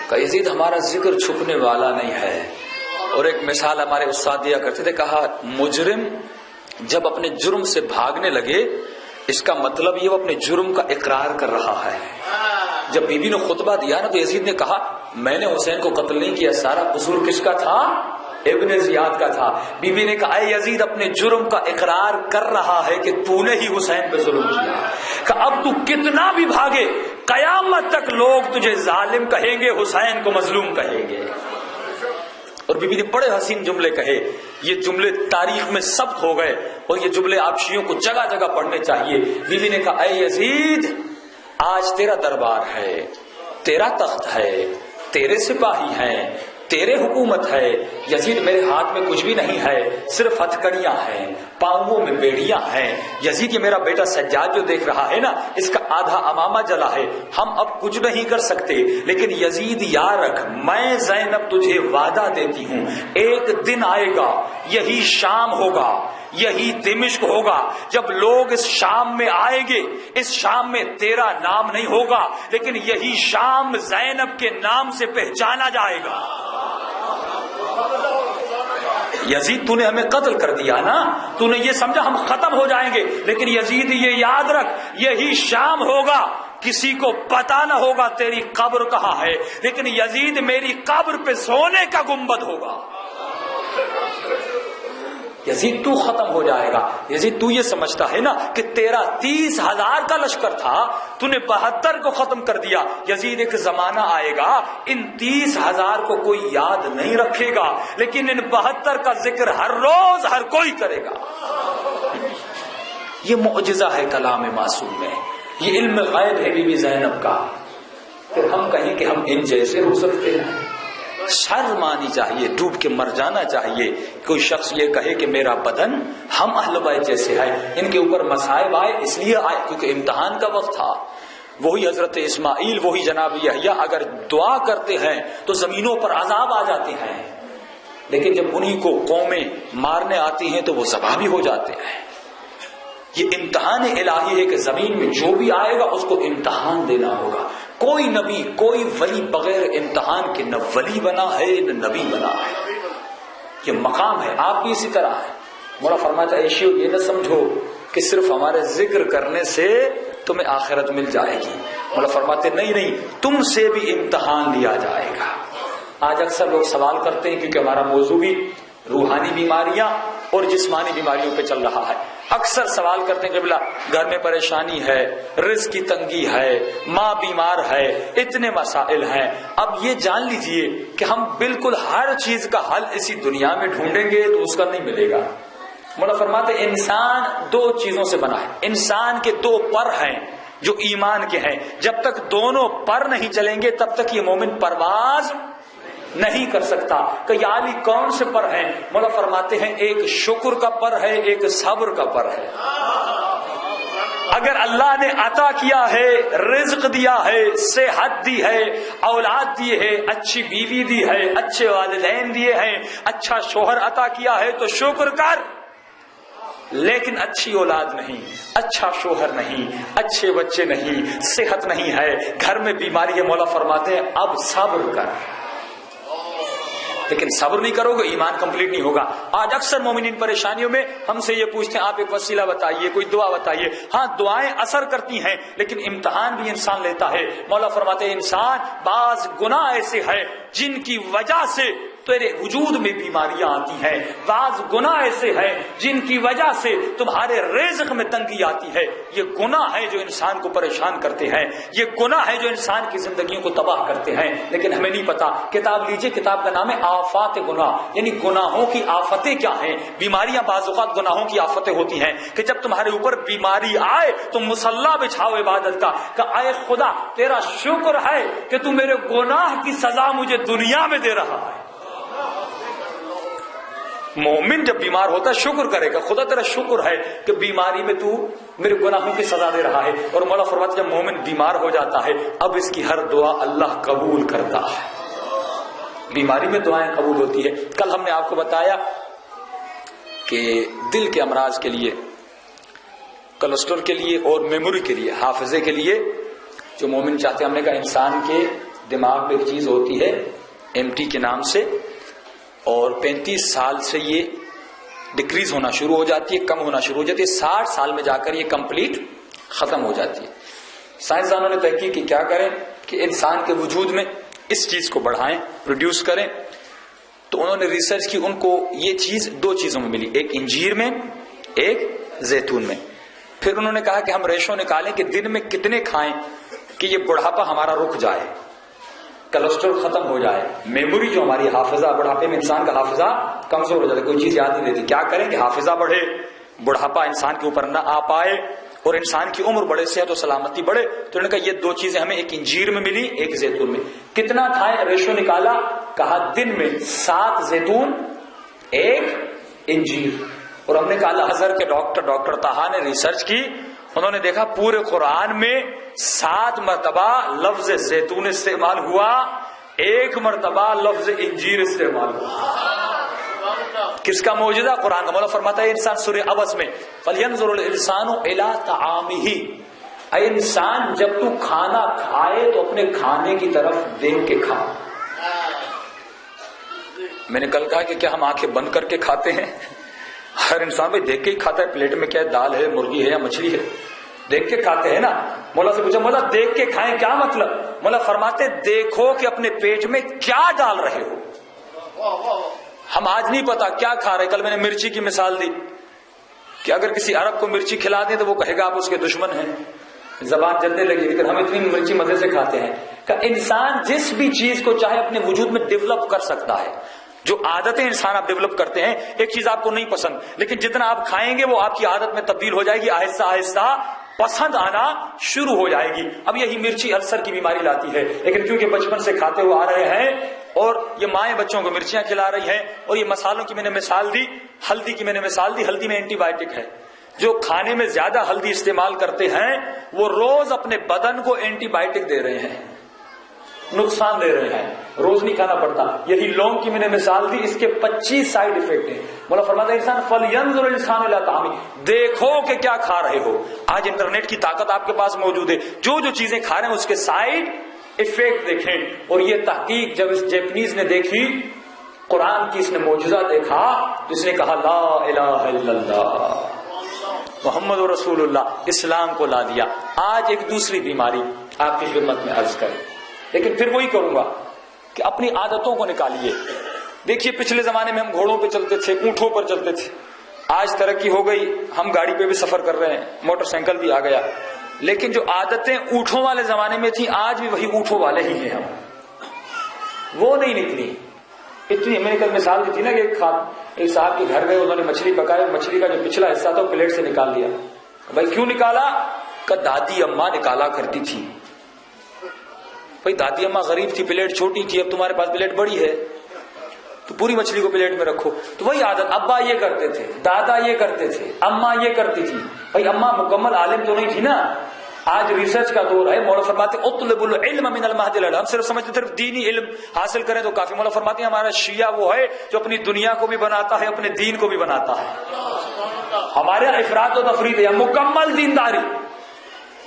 کہ یزید ہمارا ذکر چھپنے والا نہیں ہے۔ اور ایک مثال ہمارے استاد دیا کرتے تھے، کہا مجرم جب اپنے جرم سے بھاگنے لگے اس کا مطلب یہ وہ اپنے جرم کا اقرار کر رہا ہے۔ جب بی بی نے خطبہ دیا نا تو یزید نے کہا میں نے حسین کو قتل نہیں کیا، سارا قصور کس کا تھا؟ ابن زیاد کا تھا۔ بی بی نے کہا اے یزید اپنے جرم کا اقرار کر رہا ہے کہ تو نے ہی حسین پہ ظلم کیا، کہ اب تو کتنا بھی بھاگے قیامت تک لوگ تجھے ظالم کہیں گے، حسین کو مظلوم کہیں گے۔ اور بی بی نے بڑے حسین جملے کہے، یہ جملے تاریخ میں ثبت ہو گئے اور یہ جملے آپ شیعوں کو جگہ جگہ پڑھنے چاہیے۔ بی بی نے کہا اے یزید آج تیرا دربار ہے، تیرا تخت ہے، تیرے سپاہی ہیں، تیرے حکومت ہے، یزید میرے ہاتھ میں کچھ بھی نہیں ہے، صرف ہتھکڑیاں ہیں، پاؤں میں بیڑیاں ہیں۔ یزید یہ میرا بیٹا سجاد جو دیکھ رہا ہے نا، اس کا آدھا امامہ جلا ہے، ہم اب کچھ نہیں کر سکتے، لیکن یزید یاد رکھ میں زینب تجھے وعدہ دیتی ہوں ایک دن آئے گا، یہی شام ہوگا، یہی دمشق ہوگا، جب لوگ اس شام میں آئیں گے، اس شام میں تیرا نام نہیں ہوگا، لیکن یہی شام زینب کے نام سے پہچانا جائے گا۔ یزید تو نے ہمیں قتل کر دیا نا، تو نے یہ سمجھا ہم ختم ہو جائیں گے، لیکن یزید یہ یاد رکھ یہی شام ہوگا، کسی کو پتا نہ ہوگا تیری قبر کہاں ہے، لیکن یزید میری قبر پہ سونے کا گنبد ہوگا۔ یزید تو ختم ہو جائے گا۔ یزید تو یہ سمجھتا ہے نا کہ تیرا 30,000 کا لشکر تھا، تو نے 72 کو ختم کر دیا۔ یزید ایک زمانہ آئے گا ان 30,000 کو کوئی یاد نہیں رکھے گا، لیکن ان 72 کا ذکر ہر روز ہر کوئی کرے گا۔ یہ معجزہ ہے کلام معصوم میں، یہ علم غیب ہے بی بی زینب کا۔ پھر ہم کہیں کہ ہم ان جیسے ہو سکتے ہیں؟ شرم آنی چاہیے، ڈوب کے مر جانا چاہیے۔ کوئی شخص یہ کہے کہ میرا بدن ہم اہل بیت جیسے ہے، ان کے اوپر مصائب آئے اس لیے آئے کیونکہ امتحان کا وقت تھا۔ وہی حضرت اسماعیل، وہی جناب یحییٰ اگر دعا کرتے ہیں تو زمینوں پر عذاب آ جاتے ہیں، لیکن جب انہی کو قومیں مارنے آتی ہیں تو وہ ذبح بھی ہو جاتے ہیں۔ یہ امتحان الہی ہے کہ زمین میں جو بھی آئے گا اس کو امتحان دینا ہوگا۔ کوئی نبی کوئی ولی بغیر امتحان کے نہ ولی بنا ہے نہ نبی بنا ہے، یہ مقام ہے۔ آپ بھی اسی طرح ہے۔ مولا فرماتا ہے عیشیو یہ نہ سمجھو کہ صرف ہمارے ذکر کرنے سے تمہیں آخرت مل جائے گی۔ مولا فرماتے نہیں، تم سے بھی امتحان لیا جائے گا۔ آج اکثر لوگ سوال کرتے ہیں کیونکہ ہمارا موضوع بھی روحانی بیماریاں اور جسمانی بیماریوں پہ چل رہا ہے، اکثر سوال کرتے ہیں کہ بلا گھر میں پریشانی ہے، رزق کی تنگی ہے، ماں بیمار ہے، اتنے مسائل ہیں۔ اب یہ جان لیجئے کہ ہم بالکل ہر چیز کا حل اسی دنیا میں ڈھونڈیں گے تو اس کا نہیں ملے گا۔ مولا فرماتے انسان 2 چیزوں سے بنا ہے، انسان کے 2 پر ہیں جو ایمان کے ہیں، جب تک دونوں پر نہیں چلیں گے تب تک یہ مومن پرواز نہیں کر سکتا۔ کہ یعنی کون سے پر ہیں؟ مولا فرماتے ہیں ایک شکر کا پر ہے، ایک صبر کا پر ہے۔ اگر اللہ نے عطا کیا ہے، رزق دیا ہے، صحت دی ہے، اولاد دی ہے، اچھی بیوی دی ہے، اچھے والدین دیے ہیں، اچھا شوہر عطا کیا ہے تو شکر کر، لیکن اچھی اولاد نہیں، اچھا شوہر نہیں، اچھے بچے نہیں، صحت نہیں ہے، گھر میں بیماری ہے، مولا فرماتے ہیں اب صبر کر۔ لیکن صبر نہیں کرو گے ایمان کمپلیٹ نہیں ہوگا۔ آج اکثر مومنین پریشانیوں میں ہم سے یہ پوچھتے ہیں آپ ایک وسیلہ بتائیے، کوئی دعا بتائیے۔ ہاں دعائیں اثر کرتی ہیں لیکن امتحان بھی انسان لیتا ہے۔ مولا فرماتے ہیں انسان بعض گناہ ایسے ہیں جن کی وجہ سے تیرے وجود میں بیماریاں آتی ہیں، بعض گناہ ایسے ہیں جن کی وجہ سے تمہارے رزق میں تنگی آتی ہے۔ یہ گناہ ہے جو انسان کو پریشان کرتے ہیں، یہ گناہ ہے جو انسان کی زندگیوں کو تباہ کرتے ہیں، لیکن ہمیں نہیں پتا۔ کتاب لیجئے، کتاب کا نام ہے آفات گناہ، یعنی گناہوں کی آفتیں کیا ہیں۔ بیماریاں بعض اوقات گناہوں کی آفتیں ہوتی ہیں کہ جب تمہارے اوپر بیماری آئے تو مصلی بچھاؤ عبادت کا کہ اے خدا تیرا شکر ہے کہ تو میرے گناہ کی سزا مجھے دنیا میں دے رہا ہے۔ مومن جب بیمار ہوتا ہے شکر کرے گا، خدا تیرا شکر ہے کہ بیماری میں تو میرے گناہوں کی سزا دے رہا ہے. اور مولا فرماتا ہے جب مومن بیمار ہو جاتا ہے اب اس کی ہر دعا اللہ قبول کرتا ہے. بیماری میں دعائیں قبول ہوتی ہے. کل ہم نے آپ کو بتایا کہ دل کے امراض کے لیے، کولیسٹرول کے لیے اور میموری کے لیے، حافظے کے لیے جو مومن چاہتے ہیں، ہم نے کہا انسان کے دماغ میں ایک چیز ہوتی ہے MT کے نام سے، اور 35 سال سے یہ ڈیکریز ہونا شروع ہو جاتی ہے، کم ہونا شروع ہو جاتی ہے. 60 سال میں جا کر یہ کمپلیٹ ختم ہو جاتی ہے. سائنسدانوں نے تحقیق کی کیا کریں کہ انسان کے وجود میں اس چیز کو بڑھائیں، پروڈیوس کریں. تو انہوں نے ریسرچ کی، ان کو یہ چیز 2 چیزوں میں ملی، ایک انجیر میں، ایک زیتون میں. پھر انہوں نے کہا کہ ہم ریشو نکالیں کہ دن میں کتنے کھائیں کہ یہ بڑھاپا ہمارا رک جائے، کولیسٹرول ختم ہو جائے. میموری جو ہماری حافظہ، بڑھاپے میں انسان کا حافظہ کمزور ہو جاتا ہے، کوئی چیز یاد نہیں رہتی. کیا کریں کہ حافظہ بڑھے، بڑھاپا انسان کے اوپر نہ آ پائے اور انسان کی عمر بڑھے، صحت و سلامتی بڑھے. تو انہوں نے کہا یہ 2 چیزیں ہمیں ایک انجیر میں ملی، ایک زیتون میں. کتنا کھائیں؟ ریشو نکالا، کہا دن میں 7 زیتون 1 انجیر. اور ہم نے کہا الازہر کے ڈاکٹر طاہا نے ریسرچ کی، انہوں نے دیکھا پورے قرآن میں 7 مرتبہ لفظ زیتون استعمال ہوا، 1 مرتبہ لفظ انجیر استعمال ہوا. کس کا معجزہ؟ قرآن کا. مولا فرماتا ہے انسان سورہ عبس میں فَلْيَنْظُرُ الْإِنسَانُ إِلَىٰ طَعَامِهِ، اے انسان جب تو کھانا کھائے تو اپنے کھانے کی طرف دیکھ کے کھا. میں نے کل کہا کہ کیا ہم آنکھیں بند کر کے کھاتے ہیں؟ ہر انسان بھائی دیکھ کے ہی کھاتا ہے، پلیٹ میں کیا ہے، دال ہے، مرغی ہے یا مچھلی ہے، دیکھ کے کھاتے ہیں نا. مولا سے پوچھا مولا دیکھ کے کھائیں کیا مطلب؟ مولا فرماتے دیکھو کہ اپنے پیٹ میں کیا ڈال رہے ہو. ہم آج نہیں پتا کیا کھا رہے. کل میں نے مرچی کی مثال دی کہ اگر کسی عرب کو مرچی کھلا دیں تو وہ کہے گا آپ اس کے دشمن ہیں، زبان جلنے لگی. لیکن ہم اتنی مرچی مزے سے کھاتے ہیں کہ انسان جس بھی چیز کو چاہے اپنے وجود میں ڈیولپ کر سکتا ہے. جو عادتیں انسان آپ ڈیولپ کرتے ہیں، ایک چیز آپ کو نہیں پسند لیکن جتنا آپ کھائیں گے وہ آپ کی عادت میں تبدیل ہو جائے گی، آہستہ آہستہ پسند آنا شروع ہو جائے گی. اب یہی مرچی السر کی بیماری لاتی ہے، لیکن کیونکہ بچپن سے کھاتے ہوئے آ رہے ہیں اور یہ مائیں بچوں کو مرچیاں کھلا رہی ہیں. اور یہ مسالوں کی میں نے مثال دی، ہلدی کی میں نے مثال دی. ہلدی میں اینٹی بائیوٹک ہے. جو کھانے میں زیادہ ہلدی استعمال کرتے ہیں وہ روز اپنے بدن کو اینٹی بائیوٹک دے رہے ہیں، نقصان دے رہے ہیں. روز نہیں کھانا پڑتا. یہی لونگ کی میں نے مثال دی، اس کے 25 سائیڈ افیکٹ ہیں. مولا فرماتا ہے انسان فَلْيَنْظُرِ الْإِنسَانُ إِلَىٰ طَعَامِهِ، دیکھو کہ کیا کھا رہے ہو. آج انٹرنیٹ کی طاقت آپ کے پاس موجود ہے، جو جو چیزیں کھا رہے ہیں اس کے سائیڈ افیکٹ دیکھیں. اور یہ تحقیق جب اس جیپنیز نے دیکھی، قرآن کی اس نے معجزہ دیکھا، جس نے کہا لا الہ الا اللہ محمد رسول اللہ، اسلام کو لا دیا. آج ایک دوسری بیماری آپ کی خدمت میں عرض کریں، لیکن پھر وہی کروں گا کہ اپنی عادتوں کو نکالیے. دیکھیے پچھلے زمانے میں ہم گھوڑوں پہ چلتے تھے، اونٹوں پر چلتے تھے. آج ترقی ہو گئی، ہم گاڑی پہ بھی سفر کر رہے ہیں، موٹر سائیکل بھی آ گیا. لیکن جو عادتیں اونٹوں والے زمانے میں تھیں آج بھی وہی اونٹوں والے ہی ہیں. ہم وہ نہیں نکلی. اتنی میں نے کل مثال دی تھی نا کہ ایک صاحب کے گھر گئے، انہوں نے مچھلی پکائی، مچھلی کا جو پچھلا حصہ تھا وہ پلیٹ سے نکال لیا. بھائی کیوں نکالا؟ کہ دادی اماں نکالا کرتی تھی. بھائی دادی اماں غریب تھی، پلیٹ چھوٹی تھی، اب تمہارے پاس پلیٹ بڑی ہے تو پوری مچھلی کو پلیٹ میں رکھو. تو وہی عادت، ابا یہ کرتے تھے، دادا یہ کرتے تھے، اماں یہ کرتی تھی. بھائی اماں مکمل عالم تو نہیں تھی نا. آج ریسرچ کا دور ہے. مولا فرماتے اطلب العلم من المہد الى، ہم صرف سمجھتے صرف دینی علم حاصل کریں تو کافی. مولا فرماتے ہیں ہمارا شیعہ وہ ہے جو اپنی دنیا کو بھی بناتا ہے، اپنے دین کو بھی بناتا ہے. ہمارے افراط و تفریط ہے، مکمل دینداری.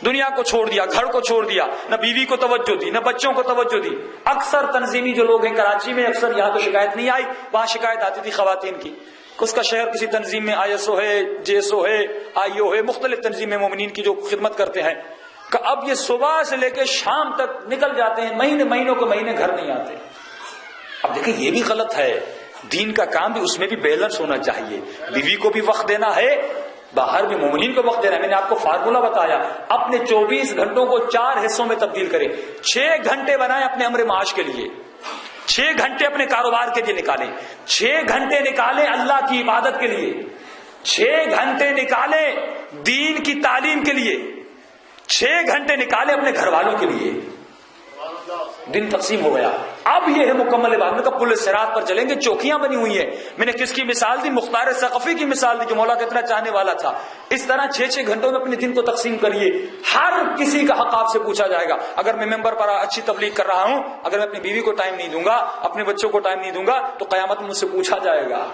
دنیا کو چھوڑ دیا، گھر کو چھوڑ دیا، نہ بیوی کو توجہ دی، نہ بچوں کو توجہ دی. اکثر تنظیمی جو لوگ ہیں کراچی میں، اکثر یہاں تو شکایت نہیں آئی، وہاں شکایت آتی تھی خواتین کی. اس کا شہر کسی تنظیم میں ISO ہے، JSO ہے، IO ہے، مختلف تنظیمیں مومنین کی جو خدمت کرتے ہیں، کہ اب یہ صبح سے لے کے شام تک نکل جاتے ہیں، مہینوں کے مہینے گھر نہیں آتے. اب دیکھیں یہ بھی غلط ہے. دین کا کام بھی اس میں بھی بیلنس ہونا چاہیے. بیوی کو بھی وقت دینا ہے، باہر بھی مومنین کو وقت دینا ہے. میں نے آپ کو فارمولہ بتایا، اپنے 24 گھنٹوں کو 4 حصوں میں تبدیل کریں. 6 گھنٹے بنائیں اپنے امر معاش کے لیے، 6 گھنٹے اپنے کاروبار کے لیے نکالیں، 6 گھنٹے نکالیں اللہ کی عبادت کے لیے، 6 گھنٹے نکالیں دین کی تعلیم کے لیے، 6 گھنٹے نکالیں اپنے گھر والوں کے لیے. دن تقسیم ہو گیا. اب یہ ہے مکمل عبادت۔ میں کہا پل صراط پر چلیں گے، چوکیاں بنی ہوئی ہیں۔ میں نے کس کی مثال دی؟ مختار ثقفی کی مثال دی جو مولا کا اتنا چاہنے والا تھا۔ اس طرح 6 گھنٹوں میں اپنے دن کو تقسیم کریے، ہر کسی کا حق آپ سے پوچھا جائے گا۔ اگر میں ممبر پر اچھی تبلیغ کر رہا ہوں، اگر میں اپنی بیوی کو ٹائم نہیں دوں گا، اپنے بچوں کو ٹائم نہیں دوں گا، تو قیامت میں مجھ سے پوچھا جائے گا۔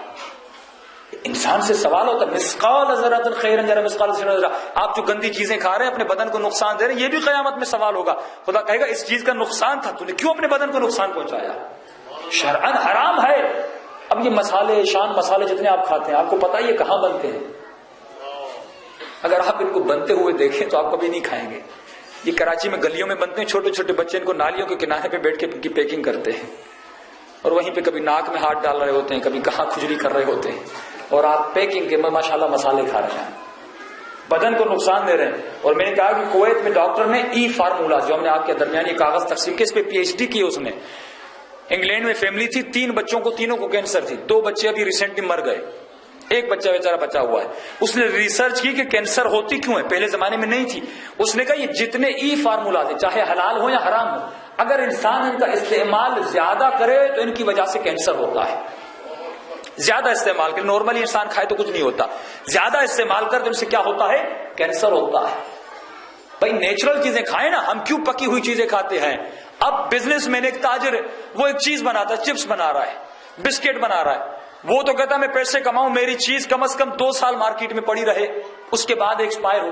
انسان سے سوال ہوتا ہے، مثقال ذرۃ خیرا یرا مثقال ذرہ، آپ جو گندی چیزیں کھا رہے ہیں، اپنے بدن کو نقصان دے رہے ہیں، یہ بھی قیامت میں سوال ہوگا۔ خدا کہے گا اس چیز کا نقصان تھا، تو نے کیوں اپنے بدن کو نقصان پہنچایا؟ شرعاً حرام ہے۔ اب یہ مسالے، شان مسالے جتنے آپ کھاتے ہیں، آپ کو پتا ہے یہ کہاں بنتے ہیں؟ اگر آپ ان کو بنتے ہوئے دیکھیں تو آپ کبھی نہیں کھائیں گے۔ یہ کراچی میں گلیوں میں بنتے ہیں، چھوٹے چھوٹے بچے ان کو نالیوں کے کنارے پہ بیٹھ کے ان کی پیکنگ کرتے ہیں، اور وہیں پہ کبھی ناک میں ہاتھ ڈال رہے ہوتے ہیں، کبھی کہاں کھجلی کر رہے ہوتے ہیں، اور آپ پیکنگ کے ماشاءاللہ مسالے کھا رہے ہیں، بدن کو نقصان دے رہے ہیں۔ اور میں نے کہا کہ کویت میں ڈاکٹر نے ای فارمولا، جو ہم نے آپ کے درمیان یہ کاغذ تقسیم کیا، اس پہ PhD کی اس نے۔ انگلینڈ میں فیملی تھی، 3 بچوں کو، تینوں کو کینسر تھی، 2 بچے ابھی ریسنٹلی مر گئے، ایک بچہ بیچارہ بچا ہوا ہے۔ اس نے ریسرچ کی کہ کینسر ہوتی کیوں ہے، پہلے زمانے میں نہیں تھی۔ اس نے کہا یہ جتنے ای فارمولا تھے، چاہے حلال ہو یا حرام ہو، اگر انسان ان کا استعمال زیادہ کرے تو ان کی وجہ سے کینسر ہوتا ہے۔ زیادہ استعمال کرے، نارملی انسان کھائے تو کچھ نہیں ہوتا، زیادہ استعمال کر تو ان سے کیا ہوتا ہے؟ کینسر ہوتا ہے۔ بھائی نیچرل چیزیں کھائیں نا، ہم کیوں پکی ہوئی چیزیں کھاتے ہیں؟ اب بزنس مین ایک تاجر ہے، وہ ایک چیز بناتا ہے، چپس بنا رہا ہے، بسکٹ بنا رہا ہے، وہ تو کہتا ہے میں پیسے کماؤں، میری چیز کم از کم 2 سال مارکیٹ میں پڑی رہے، اس کے بعد ایکسپائر ہو،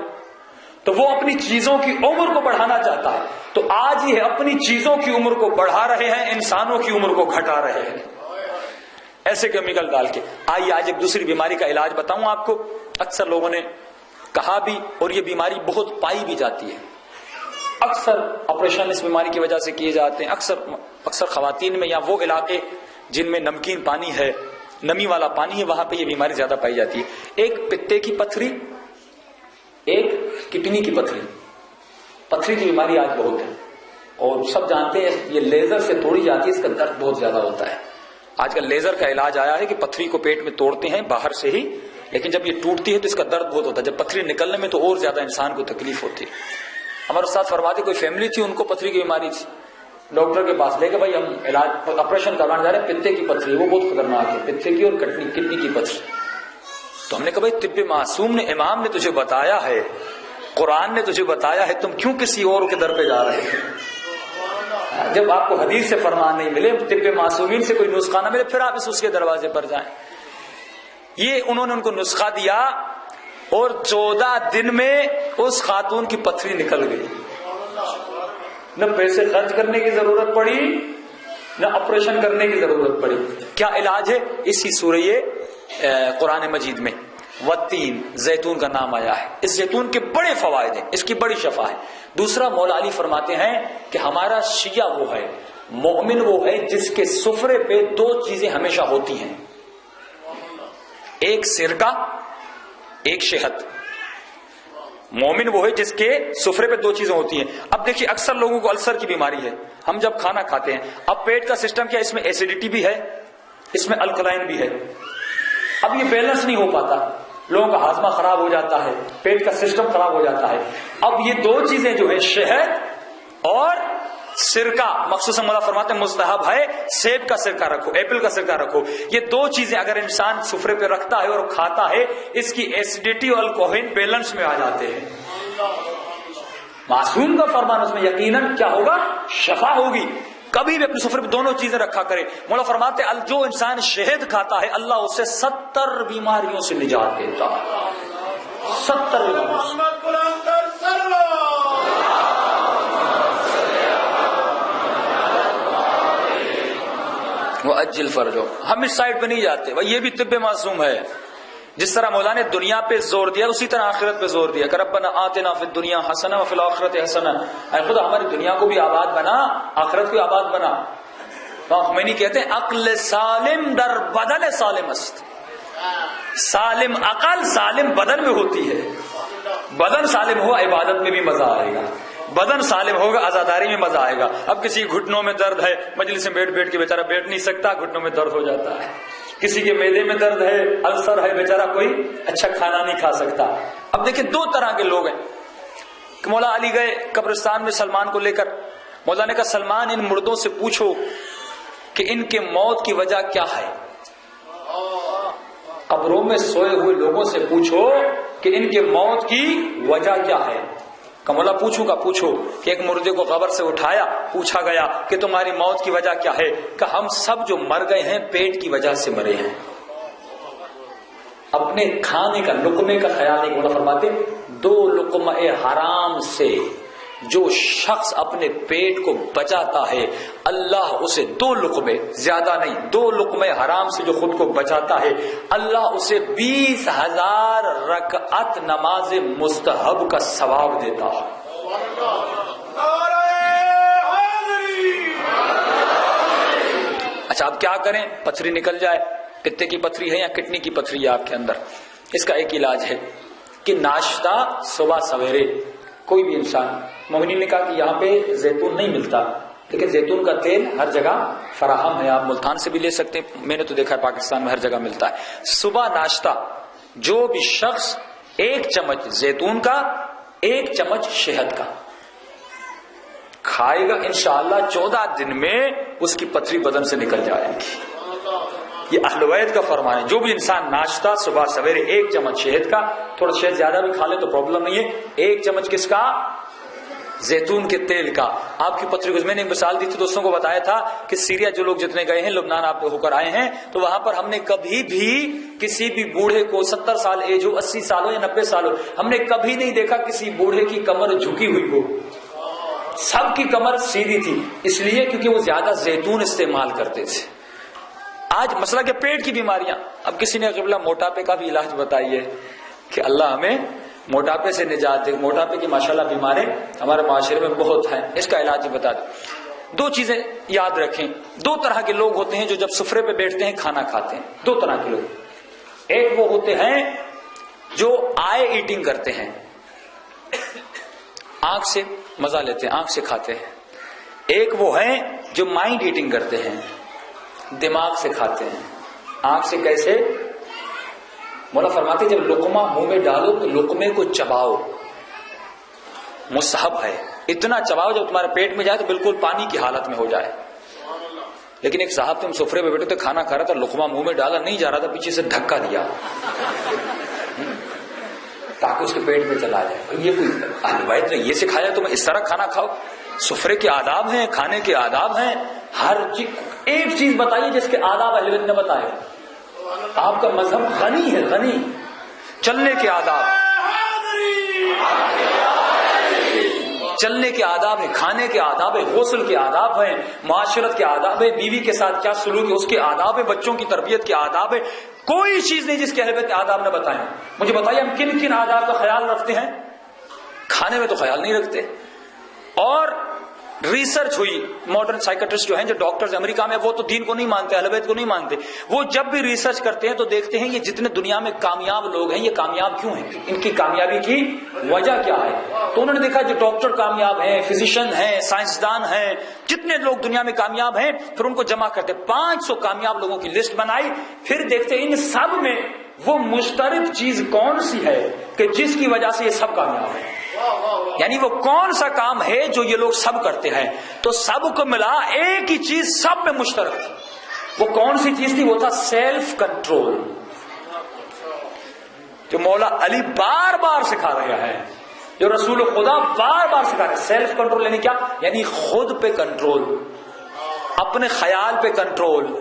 تو وہ اپنی چیزوں کی عمر کو بڑھانا چاہتا ہے۔ تو آج یہ اپنی چیزوں کی عمر کو بڑھا رہے ہیں، انسانوں کی عمر کو گھٹا رہے ہیں، ایسے کیمیکل ڈال کے۔ آئیے آج ایک دوسری بیماری کا علاج بتاؤں آپ کو۔ اکثر لوگوں نے کہا بھی، اور یہ بیماری بہت پائی بھی جاتی ہے، اکثر آپریشن اس بیماری کی وجہ سے کیے جاتے ہیں، اکثر خواتین میں یا وہ علاقے جن میں نمکین پانی ہے، نمی والا پانی ہے، وہاں پہ یہ بیماری زیادہ پائی جاتی ہے۔ ایک پتے کی پتھری، ایک کڈنی کی پتھری۔ پتھری کی بیماری آج بہت ہے، اور سب جانتے ہیں یہ لیزر سے توڑی جاتی ہے، اس کا درد بہت زیادہ ہوتا ہے۔ آج کل لیزر کا علاج آیا ہے کہ پتھری کو پیٹ میں توڑتے ہیں باہر سے ہی، لیکن جب یہ ٹوٹتی ہے تو اس کا درد بہت ہوتا ہے، جب پتھری نکلنے میں تو اور زیادہ انسان کو تکلیف ہوتی ہے۔ ہمارے استاد فرماتے کوئی فیملی تھی، ان کو پتھری کی بیماری تھی، ڈاکٹر کے پاس لے کے بھائی ہم علاج آپریشن کروانے جا رہے ہیں، پتے کی پتھری، وہ بہت خطرناک ہے، پتے کی اور کڈنی کی پتھری۔ تو ہم نے کہا بھائی طب معصوم نے، امام نے تجھے بتایا ہے، قرآن نے تجھے بتایا ہے، تم کیوں کسی اور کے در پہ جا رہے ہیں؟ جب آپ کو حدیث سے فرمان نہیں ملے، طب معصومین سے کوئی نسخہ نہ ملے، پھر آپ اس کے دروازے پر جائیں۔ یہ انہوں نے ان کو نسخہ دیا، اور 14 دن میں اس خاتون کی پتھری نکل گئی، نہ پیسے خرچ کرنے کی ضرورت پڑی، نہ آپریشن کرنے کی ضرورت پڑی۔ کیا علاج ہے؟ اسی سورہ قرآن مجید میں والتین، زیتون کا نام آیا ہے۔ اس زیتون کے بڑے فوائد ہیں، اس کی بڑی شفا ہے۔ دوسرا مولا علی فرماتے ہیں کہ ہمارا شیعہ وہ ہے، مومن وہ ہے جس کے سفرے پہ 2 چیزیں ہمیشہ ہوتی ہیں، ایک سرکہ، ایک شہد۔ مومن وہ ہے جس کے سفرے پہ 2 چیزیں ہوتی ہیں۔ اب دیکھیے اکثر لوگوں کو السر کی بیماری ہے، ہم جب کھانا کھاتے ہیں، اب پیٹ کا سسٹم کیا، اس میں ایسیڈیٹی بھی ہے، اس میں الکلائن بھی ہے، اب یہ بیلنس نہیں ہو پاتا، لوگوں کا ہاضمہ خراب ہو جاتا ہے، پیٹ کا سسٹم خراب ہو جاتا ہے۔ اب یہ 2 چیزیں جو ہے، شہد اور سرکہ، مخصوصاً مولا فرماتے ہیں مستحب ہے، سیب کا سرکہ رکھو، ایپل کا سرکہ رکھو۔ یہ 2 چیزیں اگر انسان سفرے پہ رکھتا ہے اور کھاتا ہے، اس کی ایسیڈیٹی اور الکوہل بیلنس میں آ جاتے ہیں۔ معصوم کا فرمان، اس میں یقیناً کیا ہوگا؟ شفا ہوگی۔ کبھی بھی اپنے سفر پہ 2 چیزیں رکھا کرے۔ مولا فرماتے ہیں جو انسان شہد کھاتا ہے، اللہ اسے 70 بیماریوں سے نجات دیتا ہے، 70 بیماریوں سے۔ وہ اجل فرجو، ہم اس سائڈ پہ نہیں جاتے بھائی، یہ بھی طب معصوم ہے۔ جس طرح مولا نے دنیا پہ زور دیا، اسی طرح آخرت پہ زور دیا کہ ربنا آتنا فی الدنیا حسنہ وفی الآخرۃ حسنہ، اے خدا ہماری دنیا کو بھی آباد بنا، آخرت کو آباد بنا۔ تو خمینی کہتے ہیں عقل سالم در بدن سالم است، سالم عقل سالم بدن میں ہوتی ہے، بدن سالم ہو عبادت میں بھی مزہ آئے گا، بدن سالم ہوگا عزاداری میں مزہ آئے گا۔ اب کسی گھٹنوں میں درد ہے، مجلس میں بیٹھ کے بیچارہ بیٹھ نہیں سکتا، گھٹنوں میں درد ہو جاتا ہے، کسی کے معدے میں درد ہے، السر ہے، بیچارہ کوئی اچھا کھانا نہیں کھا سکتا۔ اب دیکھیں 2 طرح کے لوگ ہیں کہ مولا علی گئے قبرستان میں سلمان کو لے کر، مولا نے کہا سلمان ان مردوں سے پوچھو کہ ان کے موت کی وجہ کیا ہے. قبروں میں سوئے ہوئے لوگوں سے پوچھو کہ ان کے موت کی وجہ کیا ہے. کہ مولا پوچھوں گا, پوچھو کہ ایک مردے کو قبر سے اٹھایا, پوچھا گیا کہ تمہاری موت کی وجہ کیا ہے. کہ ہم سب جو مر گئے ہیں پیٹ کی وجہ سے مرے ہیں. اپنے کھانے کا لقمے کا خیال نہیں. مولا فرماتے 2 لقمے حرام سے جو شخص اپنے پیٹ کو بچاتا ہے اللہ اسے 2 لقمے, زیادہ نہیں, 2 لقمے حرام سے جو خود کو بچاتا ہے اللہ اسے 20,000 رکعت نماز مستحب کا ثواب دیتا ہے. اچھا اب کیا کریں؟ پتھری نکل جائے, پتے کی پتھری ہے یا کڈنی کی پتھری ہے آپ کے اندر, اس کا ایک علاج ہے کہ ناشتہ صبح سویرے کوئی بھی انسان. مومنین نے کہا کہ یہاں پہ زیتون نہیں ملتا لیکن زیتون کا تیل ہر جگہ فراہم ہے, آپ ملتان سے بھی لے سکتے ہیں, میں نے تو دیکھا ہے پاکستان میں ہر جگہ ملتا ہے. صبح ناشتہ جو بھی شخص 1 چمچ زیتون کا 1 چمچ شہد کا کھائے گا انشاءاللہ 14 دن میں اس کی پتھری بدن سے نکل جائے گی. یہ اہل بیت کا فرمان ہے. جو بھی انسان ناشتہ صبح سویرے 1 چمچ شہد کا, تھوڑا شہد زیادہ بھی کھا لے تو پرابلم نہیں ہے, 1 چمچ کس کا؟ زیتون کے تیل کا. آپ کی پتھری کو میں نے مثال دی تھی, دوستوں کو بتایا تھا کہ سیریا جو لوگ جتنے گئے ہیں, لبنان آپ ہو کر آئے ہیں, تو وہاں پر ہم نے کبھی بھی کسی بھی بوڑھے کو 70 سال ایج ہو, 80 سال ہو یا 90 سال ہو, ہم نے کبھی نہیں دیکھا کسی بوڑھے کی کمر جھکی ہوئی ہو. سب کی کمر سیدھی تھی, اس لیے کیونکہ وہ زیادہ زیتون استعمال کرتے تھے. آج مسئلہ کہ پیٹ کی بیماریاں, اب کسی نے قبلہ موٹاپے کا بھی علاج بتائیے کہ اللہ ہمیں موٹاپے سے نجات دے. موٹاپے کی ماشاءاللہ بیماریں ہمارے معاشرے میں بہت ہیں, اس کا علاج بتا دیں. 2 چیزیں یاد رکھیں. 2 طرح کے لوگ ہوتے ہیں جو جب سفرے پہ بیٹھتے ہیں کھانا کھاتے ہیں. 2 طرح کے لوگ. ایک وہ ہوتے ہیں جو آئی ایٹنگ کرتے ہیں, آنکھ سے مزہ لیتے ہیں, آنکھ سے کھاتے ہیں. ایک وہ ہیں جو مائنڈ ایٹنگ کرتے ہیں, دماغ سے کھاتے ہیں. آنکھ سے کیسے؟ مولا فرماتے جب لقمہ منہ میں ڈالو تو لقمے کو چباؤ, مستحب ہے. اتنا چباؤ جب تمہارے پیٹ میں جائے تو بالکل پانی کی حالت میں ہو جائے. لیکن ایک صاحب تم سفرے میں بیٹھے تو کھانا کھا رہا تھا, لقمہ منہ میں ڈالا نہیں جا رہا تھا, پیچھے سے دھکا دیا تاکہ اس کے پیٹ میں چلا جائے. یہ کوئی روایت نہیں, یہ سکھایا تمہیں اس طرح کھانا کھاؤ. سفرے کے آداب ہیں, کھانے کے آداب ہیں, ہر چیز. ایک چیز بتائیے جس کے آداب اہل بیت نے بتائے. آپ کا مذہب غنی ہے, غنی. چلنے کے آداب, چلنے کے آداب ہیں, کھانے کے آداب ہیں, غسل کے آداب ہیں, معاشرت کے آداب ہیں, بیوی کے ساتھ کیا سلوک ہے اس کے آداب ہیں, بچوں کی تربیت کے آداب ہیں. کوئی چیز نہیں جس کے اہل بیت کے آداب نہ بتائیں. مجھے بتائیے ہم کن کن آداب کا خیال رکھتے ہیں؟ کھانے میں تو خیال نہیں رکھتے. اور ریسرچ ہوئی, ماڈرن سائیکٹرسٹ جو ہیں, جو ڈاکٹرز امریکہ میں, وہ تو دین کو نہیں مانتے, اہل بیت کو نہیں مانتے. وہ جب بھی ریسرچ کرتے ہیں تو دیکھتے ہیں یہ جتنے دنیا میں کامیاب لوگ ہیں یہ کامیاب کیوں ہیں, ان کی کامیابی کی وجہ کیا ہے. تو انہوں نے دیکھا جو ڈاکٹر کامیاب ہیں, فزیشین ہیں, سائنسدان ہیں, جتنے لوگ دنیا میں کامیاب ہیں, پھر ان کو جمع کرتے, 500 کامیاب لوگوں کی لسٹ بنائی. پھر دیکھتے ان سب میں وہ مشترک چیز کون سی ہے کہ جس کی وجہ سے یہ سب کامیاب ہیں. یعنی وہ کون سا کام ہے جو یہ لوگ سب کرتے ہیں. تو سب کو ملا ایک ہی چیز سب میں مشترک تھی. وہ کون سی چیز تھی؟ وہ تھا سیلف کنٹرول, جو مولا علی بار بار سکھا رہا ہے, جو رسول خدا بار بار سکھا رہے ہیں. سیلف کنٹرول یعنی کیا؟ یعنی خود پہ کنٹرول, اپنے خیال پہ کنٹرول,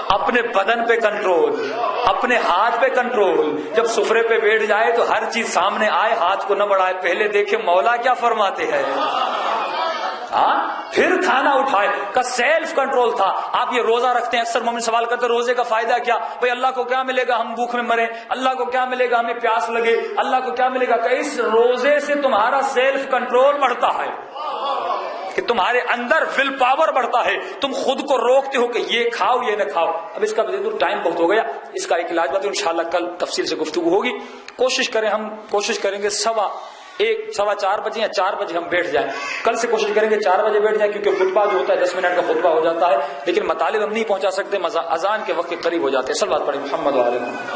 اپنے بدن پہ کنٹرول, اپنے ہاتھ پہ کنٹرول. جب سفرے پہ بیٹھ جائے تو ہر چیز سامنے آئے, ہاتھ کو نہ بڑھائے, پہلے دیکھے مولا کیا فرماتے ہیں, پھر کھانا اٹھائے. کا سیلف کنٹرول تھا. آپ یہ روزہ رکھتے ہیں, اکثر مومن سوال کرتے ہیں روزے کا فائدہ کیا؟ بھئی اللہ کو کیا ملے گا ہم بھوک میں مریں, اللہ کو کیا ملے گا ہمیں پیاس لگے, اللہ کو کیا ملے گا؟ کہ اس روزے سے تمہارا سیلف کنٹرول بڑھتا ہے, کہ تمہارے اندر ول پاور بڑھتا ہے, تم خود کو روکتے ہو کہ یہ کھاؤ یہ نہ کھاؤ. اب اس کا ٹائم بہت ہو گیا, اس کا ایک علاج بتاؤں, انشاءاللہ کل تفصیل سے گفتگو ہوگی. کوشش کریں, ہم کوشش کریں گے 1:15 بجے یا 4 بجے ہم بیٹھ جائیں. کل سے کوشش کریں گے 4 بجے بیٹھ جائیں, کیونکہ خطبہ جو ہوتا ہے 10 منٹ کا خطبہ ہو جاتا ہے, لیکن مطالب ہم نہیں پہنچا سکتے, اذان کے وقت کے قریب ہو جاتے ہیں. صلوات پڑھیں محمد وعلی محمد.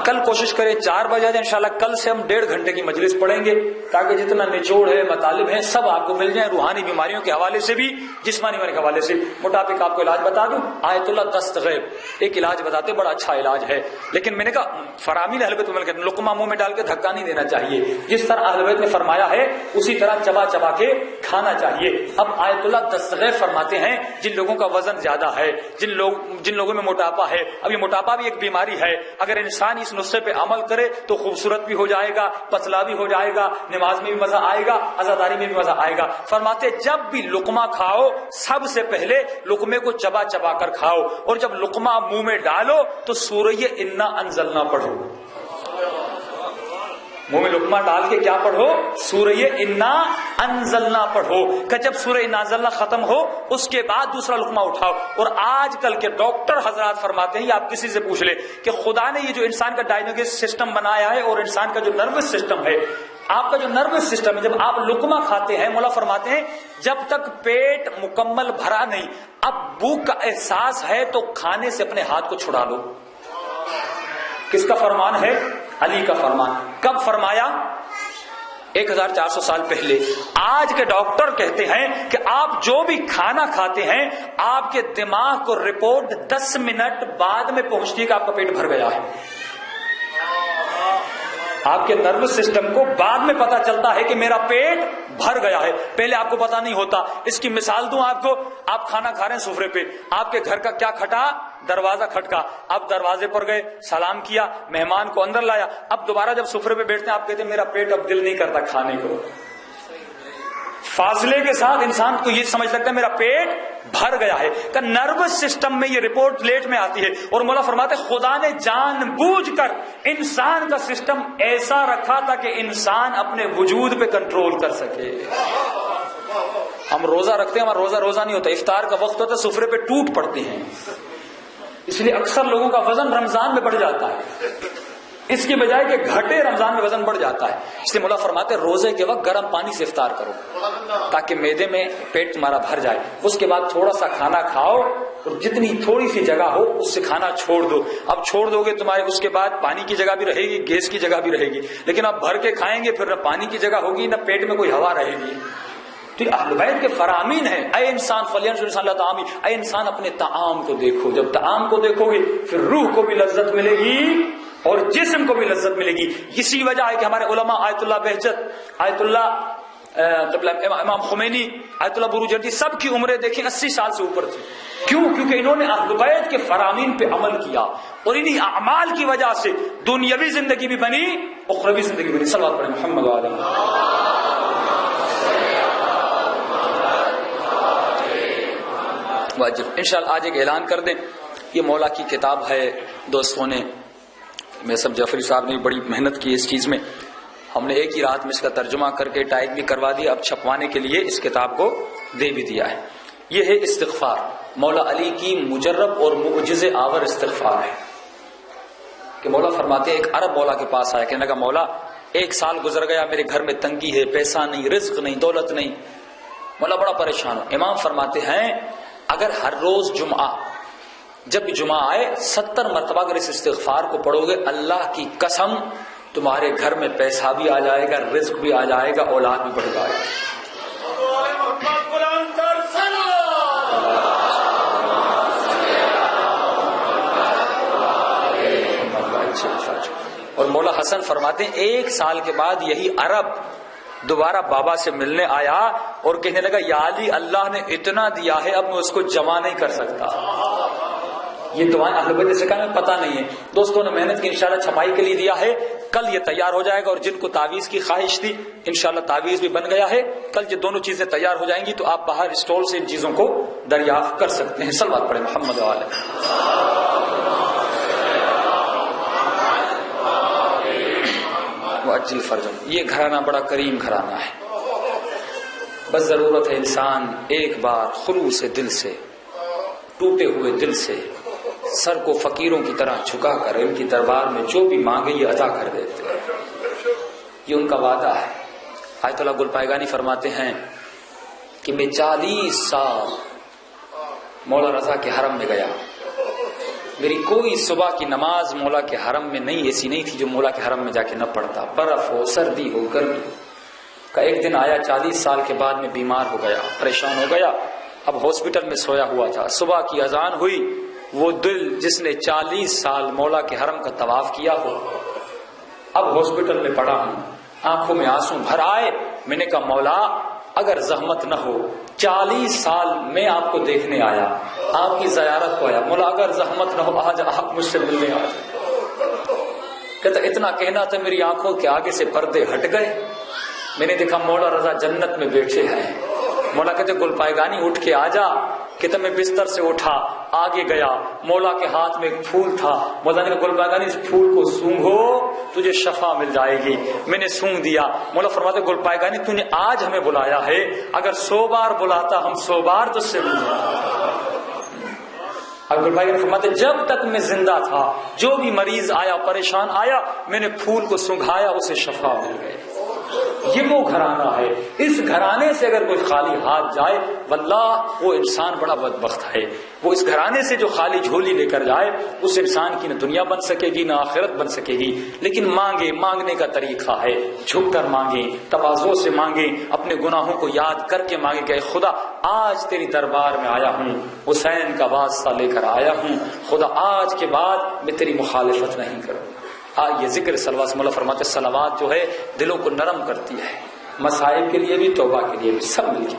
کل کوشش کریں 4 بجے جائیں. انشاءاللہ کل سے ہم 1.5 گھنٹے کی مجلس پڑھیں گے تاکہ جتنا نچوڑ ہے مطالب ہیں سب آپ کو مل جائیں، روحانی بیماریوں کے حوالے سے بھی، جسمانی بیماری کے حوالے سے. موٹاپے کا آپ کو علاج بتا دوں، آیت اللہ دست غیب ایک علاج بتاتے، بڑا اچھا علاج ہے. لیکن میں نے کہا فرامین اہل بیت مل کے لقمہ منہ میں ڈال کے دھکا نہیں دینا چاہیے، جس طرح اہل بیت نے فرمایا ہے اسی طرح چبا چبا کے کھانا چاہیے. اب آیت اللہ دست غیب فرماتے ہیں جن لوگوں کا وزن زیادہ ہے، جن لوگوں میں موٹاپا ہے. اب یہ موٹاپا بھی ایک بیماری ہے، اگر انسان اس نسخے پہ عمل کرے تو خوبصورت بھی ہو جائے گا، پتلا بھی ہو جائے گا، نماز میں بھی مزہ آئے گا، عزاداری میں بھی مزہ آئے گا. فرماتے جب بھی لقمہ کھاؤ سب سے پہلے لقمے کو چبا چبا کر کھاؤ، اور جب لقمہ منہ میں ڈالو تو سورہ انا انزلنا پڑھو. منہ میں لقمہ ڈال کے کیا پڑھو؟ سورہ انا انزلنا پڑھو. کہ جب سورہ انا انزلنا ختم ہو اس کے بعد دوسرا لقمہ اٹھاؤ. اور آج کل کے ڈاکٹر حضرات فرماتے ہیں، آپ کسی سے پوچھ لیں کہ خدا نے یہ جو انسان کا ڈائنوگنوسٹک سسٹم بنایا ہے اور انسان کا جو نروس سسٹم ہے، آپ کا جو نروس سسٹم ہے، جب آپ لقمہ کھاتے ہیں، مولا فرماتے ہیں جب تک پیٹ مکمل بھرا نہیں، اب بھوک کا احساس ہے تو کھانے سے اپنے ہاتھ کو چھڑا لو. کس کا فرمان ہے؟ علی کا فرمان. کب فرمایا؟ 1400 سال پہلے. آج کے ڈاکٹر کہتے ہیں کہ آپ جو بھی کھانا کھاتے ہیں آپ کے دماغ کو رپورٹ 10 منٹ بعد میں پہنچتی ہے کہ آپ کا پیٹ بھر گیا ہے. آپ کے نروس سسٹم کو بعد میں پتا چلتا ہے کہ میرا پیٹ بھر گیا ہے، پہلے آپ کو پتا نہیں ہوتا. اس کی مثال دوں آپ کو، آپ کھانا کھا رہے ہیں سفرے پہ، آپ کے گھر کا کیا کھٹا؟ دروازہ کھٹکا. آپ دروازے پر گئے، سلام کیا، مہمان کو اندر لایا. اب دوبارہ جب سفرے پہ بیٹھتے ہیں آپ کہتے ہیں میرا پیٹ اب دل نہیں کرتا کھانے کو. فاصلے کے ساتھ انسان کو یہ سمجھ سکتا ہے میرا پیٹ بھر گیا ہے. کہ نروس سسٹم میں یہ رپورٹ لیٹ میں آتی ہے. اور مولا فرماتے خدا نے جان بوجھ کر انسان کا سسٹم ایسا رکھا تھا کہ انسان اپنے وجود پہ کنٹرول کر سکے. ہم روزہ رکھتے ہیں، ہمارا روزہ نہیں ہوتا، افطار کا وقت ہوتا ہے سفرے پہ ٹوٹ پڑتے ہیں. اس لیے اکثر لوگوں کا وزن رمضان میں بڑھ جاتا ہے، اس کی بجائے کہ گھٹے رمضان میں وزن بڑھ جاتا ہے. اس لیے مولا فرماتے روزے کے وقت گرم پانی سے افطار کرو تاکہ معدے میں پیٹ تمہارا بھر جائے. اس کے بعد تھوڑا سا کھانا کھاؤ اور جتنی تھوڑی سی جگہ ہو اس سے کھانا چھوڑ دو. اب چھوڑ دو گے تمہارے اس کے بعد پانی کی جگہ بھی رہے گی، گیس کی جگہ بھی رہے گی. لیکن اب بھر کے کھائیں گے پھر نہ پانی کی جگہ ہوگی نہ پیٹ میں کوئی ہوا رہے گی. تو اہل بیت کے فرامین ہیں، اے انسان فلینظر الانسان الی طعامہ، اے انسان اپنے طعام کو دیکھو. جب طعام کو دیکھو گے پھر روح کو بھی لذت ملے گی اور جسم کو بھی لذت ملے گی. اسی وجہ ہے کہ ہمارے علماء آیت اللہ بہجت، آیت اللہ امام خمینی، آیت اللہ بروجردی، سب کی عمریں دیکھیں 80 سال سے اوپر تھی. کیوں؟ کیونکہ انہوں نے اہل بیت کے فرامین پہ عمل کیا اور انہی اعمال کی وجہ سے دنیاوی زندگی بھی بنی، اخروی زندگی بنی. صلوات پڑھیں محمد علیہ. انشاءاللہ آج ایک اعلان کر دیں، یہ مولا کی کتاب ہے. دوستوں نے میں سب جعفری صاحب نے بڑی محنت کی اس چیز میں. ہم نے ایک ہی رات میں اس کا ترجمہ کر کے ٹائپ بھی کروا دیا، اب چھپوانے کے لیے اس کتاب کو دے بھی دیا ہے. یہ ہے استغفار، مولا علی کی مجرب اور معجزے آور استغفار ہے. کہ مولا فرماتے ہیں ایک عرب مولا کے پاس آیا، کہنے لگا مولا 1 سال گزر گیا، میرے گھر میں تنگی ہے، پیسہ نہیں، رزق نہیں، دولت نہیں. مولا بڑا پریشان ہو. امام فرماتے ہیں اگر ہر روز جمعہ، جب بھی جمعہ آئے 70 مرتبہ اگر اس استغفار کو پڑھو گے، اللہ کی قسم تمہارے گھر میں پیسہ بھی آ جائے گا، رزق بھی آ جائے گا، اولاد بھی بڑھ جائے گا. اور مولا حسن فرماتے ہیں 1 سال کے بعد یہی عرب دوبارہ بابا سے ملنے آیا اور کہنے لگا یا علی اللہ نے اتنا دیا ہے اب میں اس کو جمع نہیں کر سکتا. یہ دعائیں اہل بیت سے کہا پتہ نہیں ہے. دوستوں نے محنت کی، انشاءاللہ چھپائی کے لیے دیا ہے. کل یہ تیار ہو جائے گا اور جن کو تعویذ کی خواہش تھی انشاءاللہ تعویذ بھی بن گیا ہے. کل یہ دونوں چیزیں تیار ہو جائیں گی تو آپ باہر اسٹال سے ان چیزوں کو دریافت کر سکتے ہیں. صلوات پڑھیں محمد علیہ. اجل فرجم. یہ گھرانہ بڑا کریم گھرانہ ہے. بس ضرورت ہے انسان ایک بار خلوص دل سے، ٹوٹے ہوئے دل سے سر کو فقیروں کی طرح جھکا کر ان کی دربار میں جو بھی مانگے یہ عطا کر دیتے ہیں. یہ ان کا وعدہ ہے. آیت اللہ گل پائگانی فرماتے ہیں کہ میں 40 سال مولا رضا کے حرم میں گیا. میری کوئی صبح کی نماز مولا کے حرم میں نہیں ایسی نہیں تھی جو مولا کے حرم میں جا کے نہ پڑھتا، برف ہو، سردی ہو، گرمی ہو۔ کا ایک دن آیا 40 سال کے بعد میں بیمار ہو گیا، پریشان ہو گیا، اب ہاسپٹل میں سویا ہوا تھا، صبح کی اذان ہوئی، وہ دل جس نے 40 سال مولا کے حرم کا طواف کیا ہو اب ہاسپٹل میں پڑا ہوں، آنکھوں میں آنسو بھر آئے۔ میں نے کہا مولا اگر زحمت نہ ہو، 40 سال میں آپ کو دیکھنے آیا، آپ کی زیارت کو آیا، مولا اگر زحمت نہ ہو آج آپ مجھ سے ملنے آ جائیں۔ کہتا اتنا کہنا تھا میری آنکھوں کے آگے سے پردے ہٹ گئے، میں نے دیکھا مولا رضا جنت میں بیٹھے ہیں۔ مولا کہتے گل پائگانی اٹھ کے آ جا۔ کہتا میں بستر سے اٹھا، آگے گیا، مولا کے ہاتھ میں ایک پھول تھا، مولا نے کہا گل پائگانی اس پھول کو سونگھو تجھے شفا مل جائے گی۔ میں نے سونگ دیا۔ مولا فرماتے گل پائگانی تو نے آج ہمیں بلایا ہے، اگر 100 بار بلاتا ہم 100 بار تجھ سے مل جائیں۔ اب گل پائگانی فرماتے جب تک میں زندہ تھا جو بھی مریض آیا پریشان آیا میں نے پھول کو سنگھایا اسے شفا مل گئی۔ یہ وہ گھرانہ ہے، اس گھرانے سے اگر کوئی خالی ہاتھ جائے واللہ وہ انسان بڑا بدبخت ہے۔ وہ اس گھرانے سے جو خالی جھولی لے کر جائے اس انسان کی نہ دنیا بن سکے گی نہ آخرت بن سکے گی۔ لیکن مانگنے کا طریقہ ہے، جھک کر مانگے، تواضع سے مانگے، اپنے گناہوں کو یاد کر کے مانگے کہ خدا آج تیری دربار میں آیا ہوں، حسین کا واسطہ لے کر آیا ہوں، خدا آج کے بعد میں تیری مخالفت نہیں کروں گا۔ یہ ذکر صلوات سے مولا فرماتے صلوات جو ہے دلوں کو نرم کرتی ہے، مسائب کے لیے بھی توبہ کے لیے بھی، سب مل کے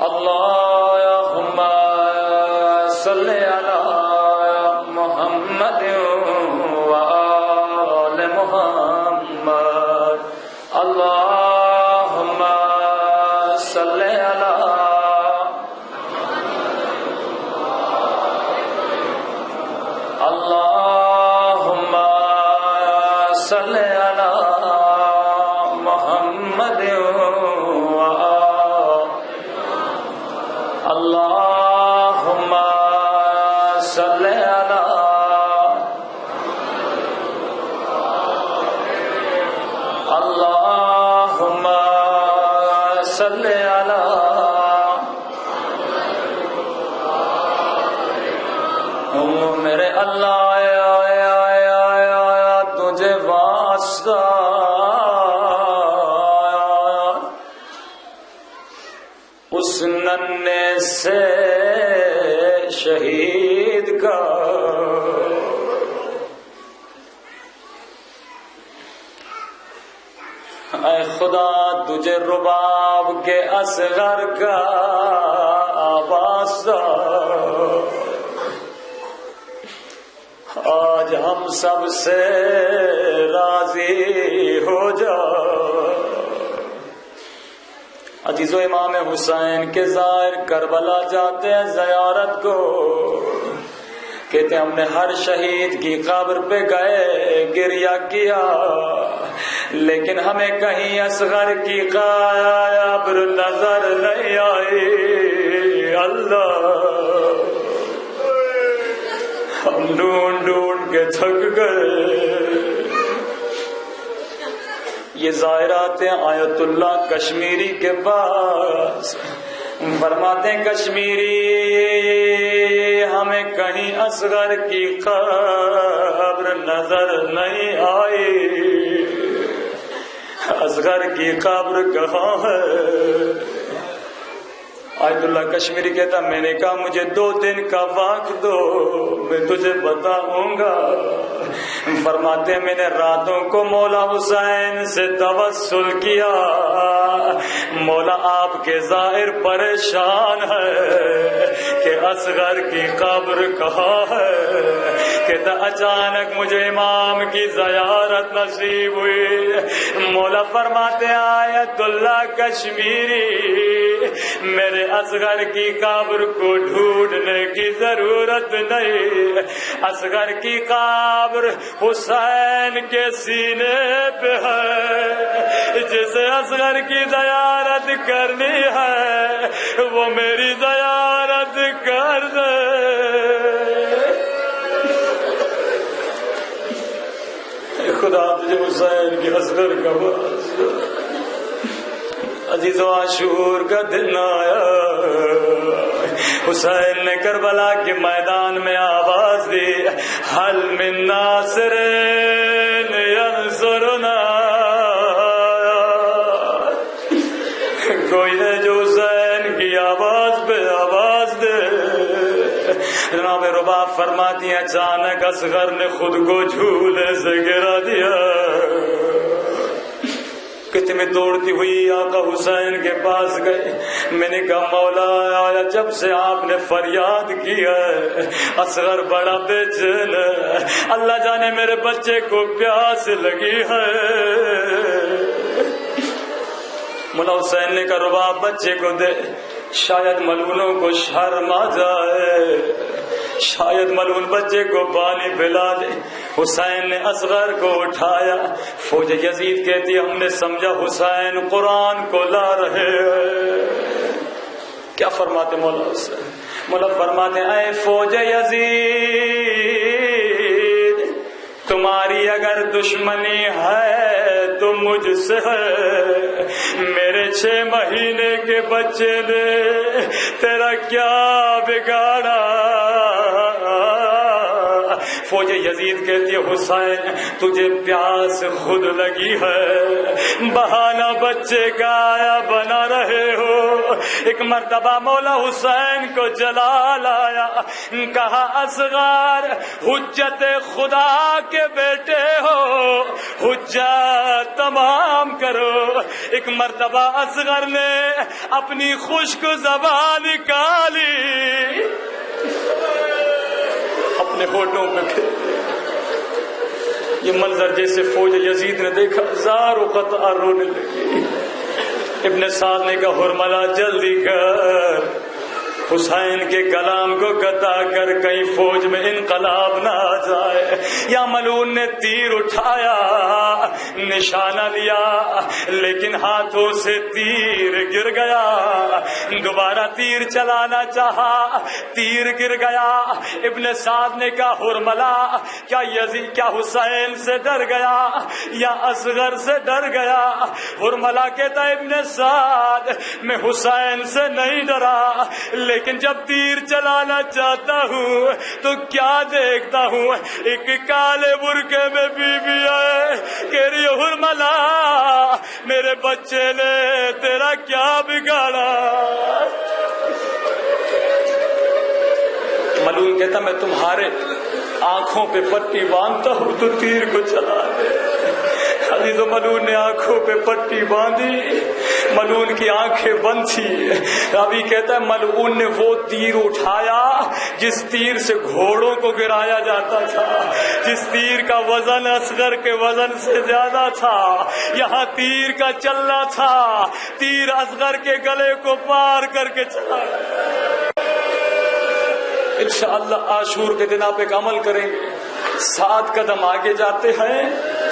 اللہم صلی علی محمد وآل محمد، اللہم صلی علی صلی علی محمد اللہم صلی علی اللہم صلی علی میرے اللہ تجھے واسطہ اس ننھے سے شہید کا اے خدا تجھے رباب کے اصغر کا واسطہ آج ہم سب سے راضی ہو جا۔ عزیزو امام حسین کے ظاہر کربلا جاتے ہیں زیارت کو، کہتے ہیں ہم نے ہر شہید کی قبر پہ گئے گریہ کیا لیکن ہمیں کہیں اصغر کی قبر نظر نہیں آئی۔ اللہ ہم ڈھونڈ ڈھونڈ کے تھک گئے۔ یہ زائرات ہیں آیت اللہ کشمیری کے پاس، فرماتے ہیں کشمیری ہمیں کہیں اصغر کی قبر نظر نہیں آئی، اصغر کی قبر کہاں ہے؟ آیت اللہ کشمیری کہتا میں نے کہا مجھے 2 دن کا وقت دو میں تجھے بتاؤں گا۔ فرماتے ہیں میں نے راتوں کو مولا حسین سے توسل کیا، مولا آپ کے ظاہر پریشان ہے کہ اصغر کی قبر کہاں ہے۔ کہتا اچانک مجھے امام کی زیارت نصیب ہوئی، مولا فرماتے ہیں آیت اللہ کشمیری میرے اصغر کی قبر کو ڈھونڈنے کی ضرورت نہیں، اصغر کی قبر حسین کے سینے پہ ہے، جسے اصغر کی زیارت کرنی ہے وہ میری زیارت کر دے۔ خدا تجھے حسین کی اصغر کا واسطہ۔ عزیزو عاشور کا دن آیا، حسین نے کربلا کے میدان میں آواز دی، حل من ناصر ینصرنا، کوئی ہے جو حسین کی آواز پہ آواز دے۔ جناب رباب فرماتی ہیں اچانک اصغر نے خود کو جھولے سے گرا دیا، کتے میں دوڑتی ہوئی آقا حسین کے پاس گئے۔ میں نے کہا مولا آیا جب سے آپ نے فریاد کی ہے اصغر بڑا بے چین ہے، اللہ جانے میرے بچے کو پیاس لگی ہے۔ مولا حسین نے کہا رباب بچے کو دے، شاید ملعونوں کو شرم آ جائے، شاید ملعون بچے کو پانی پلا دے۔ حسین نے اصغر کو اٹھایا۔ فوج یزید کہتی ہے ہم نے سمجھا حسین قرآن کو لا رہے ہیں۔ کیا فرماتے مولا حسین؟ مولا فرماتے اے فوج یزید، تمہاری اگر دشمنی ہے تو مجھ سے ہے، میرے 6 مہینے کے بچے نے تیرا کیا بگاڑا؟ فوج یزید کہتی ہے حسین تجھے پیاس خود لگی ہے، بہانہ بچے کا آیا بنا رہے ہو۔ ایک مرتبہ مولا حسین کو جلال آیا، کہا اصغر حجت خدا کے بیٹے ہو، حجت تمام کرو۔ ایک مرتبہ اصغر نے اپنی خشک زبان نکالی، اپنے ہونٹوں پہ پھر یہ منظر جیسے فوج یزید نے دیکھا زار و قطع رونے لگی۔ ابن سعد نے کہا حرملہ جلدی کر، حسین کے کلام کو قطع کر کہیں فوج میں انقلاب نہ آ جائے۔ یا ملعون نے تیر اٹھایا، نشانہ لیا، لیکن ہاتھوں سے تیر گر گیا۔ دوبارہ تیر چلانا چاہا، تیر گر گیا۔ ابن سعد نے کہا حرملہ کیا حسین سے ڈر گیا یا اصغر سے ڈر گیا؟ حرملہ کہتا ابن سعد میں حسین سے نہیں ڈرا، لیکن جب تیر چلانا چاہتا ہوں تو کیا دیکھتا ہوں، ایک کالے برقعے میں بیوی ہے، کہہ رہی حرملہ میرے بچے نے تیرا کیا بگاڑا؟ ملعون کہتا میں تمہارے آنکھوں پہ پٹی باندھتا ہوں تو تیر کو چلا دے۔ عزیز و ملعون نے آنکھوں پہ پٹی باندھی، ملعون کی آنکھیں بند تھی۔ راوی کہتا ہے ملعون نے وہ تیر اٹھایا جس تیر سے گھوڑوں کو گرایا جاتا تھا، جس تیر کا وزن اصغر کے وزن سے زیادہ تھا۔ یہاں تیر کا چلنا تھا، تیر اصغر کے گلے کو پار کر کے چلا۔ انشاءاللہ عاشور کے دن آپ ایک عمل کریں گے، 7 قدم آگے جاتے ہیں،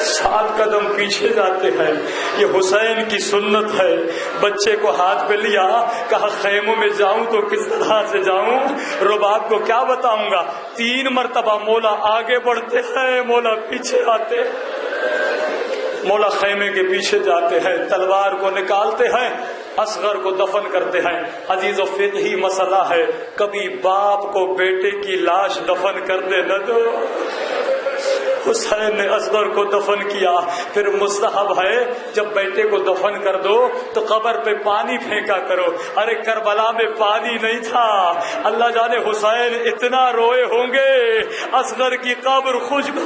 7 قدم پیچھے جاتے ہیں۔ یہ حسین کی سنت ہے۔ بچے کو ہاتھ پہ لیا، کہا خیموں میں جاؤں تو کس طرح سے جاؤں، رباب کو کیا بتاؤں گا؟ 3 مرتبہ مولا آگے بڑھتے ہیں، مولا پیچھے آتے ہیں۔ مولا خیمے کے پیچھے جاتے ہیں، تلوار کو نکالتے ہیں، اصغر کو دفن کرتے ہیں۔ عزیز و فقہی مسئلہ ہے، کبھی باپ کو بیٹے کی لاش دفن کرنے نہ دو۔ حسین نے اصغر کو دفن کیا۔ پھر مستحب ہے جب بیٹے کو دفن کر دو تو قبر پہ پانی پھینکا کرو۔ ارے کربلا میں پانی نہیں تھا، اللہ جانے حسین اتنا روئے ہوں گے، اصغر کی قبر خشک۔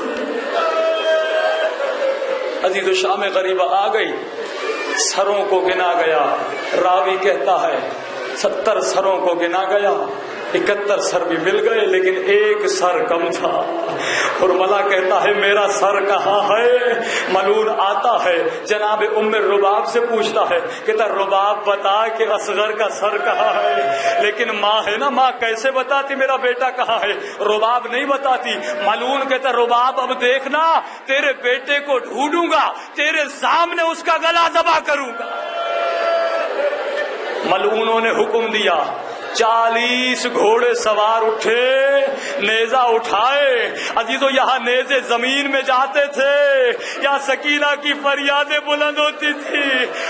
عزیز و شام غریبہ آ گئی، سروں کو گنا گیا۔ راوی کہتا ہے 70 سروں کو گنا گیا، 71 سر بھی مل گئے، لیکن ایک سر کم تھا۔ حرملہ کہتا ہے میرا سر کہاں ہے؟ ملعون آتا ہے، جناب ام رباب سے پوچھتا ہے، کہتا رباب بتا کہ اصغر کا سر کہاں ہے؟ لیکن ماں ہے نا، ماں کیسے بتاتی میرا بیٹا کہاں ہے؟ رباب نہیں بتاتی۔ ملعون کہتا رباب اب دیکھنا، تیرے بیٹے کو ڈھونڈوں گا، تیرے سامنے اس کا گلا ذبح کروں گا۔ ملعونوں نے حکم دیا 40 گھوڑے سوار اٹھے، نیزہ اٹھائے۔ عزیزو یہاں نیزے زمین میں جاتے تھے، یہاں سکینہ کی فریادیں بلند ہوتی تھی،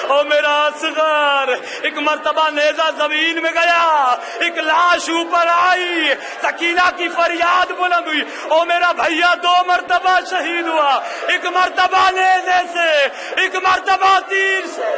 او میرا اصغر۔ ایک مرتبہ نیزہ زمین میں گیا، ایک لاش اوپر آئی، سکینہ کی فریاد بلند ہوئی، او میرا بھیا 2 مرتبہ شہید ہوا، ایک مرتبہ نیزے سے، ایک مرتبہ تیر سے۔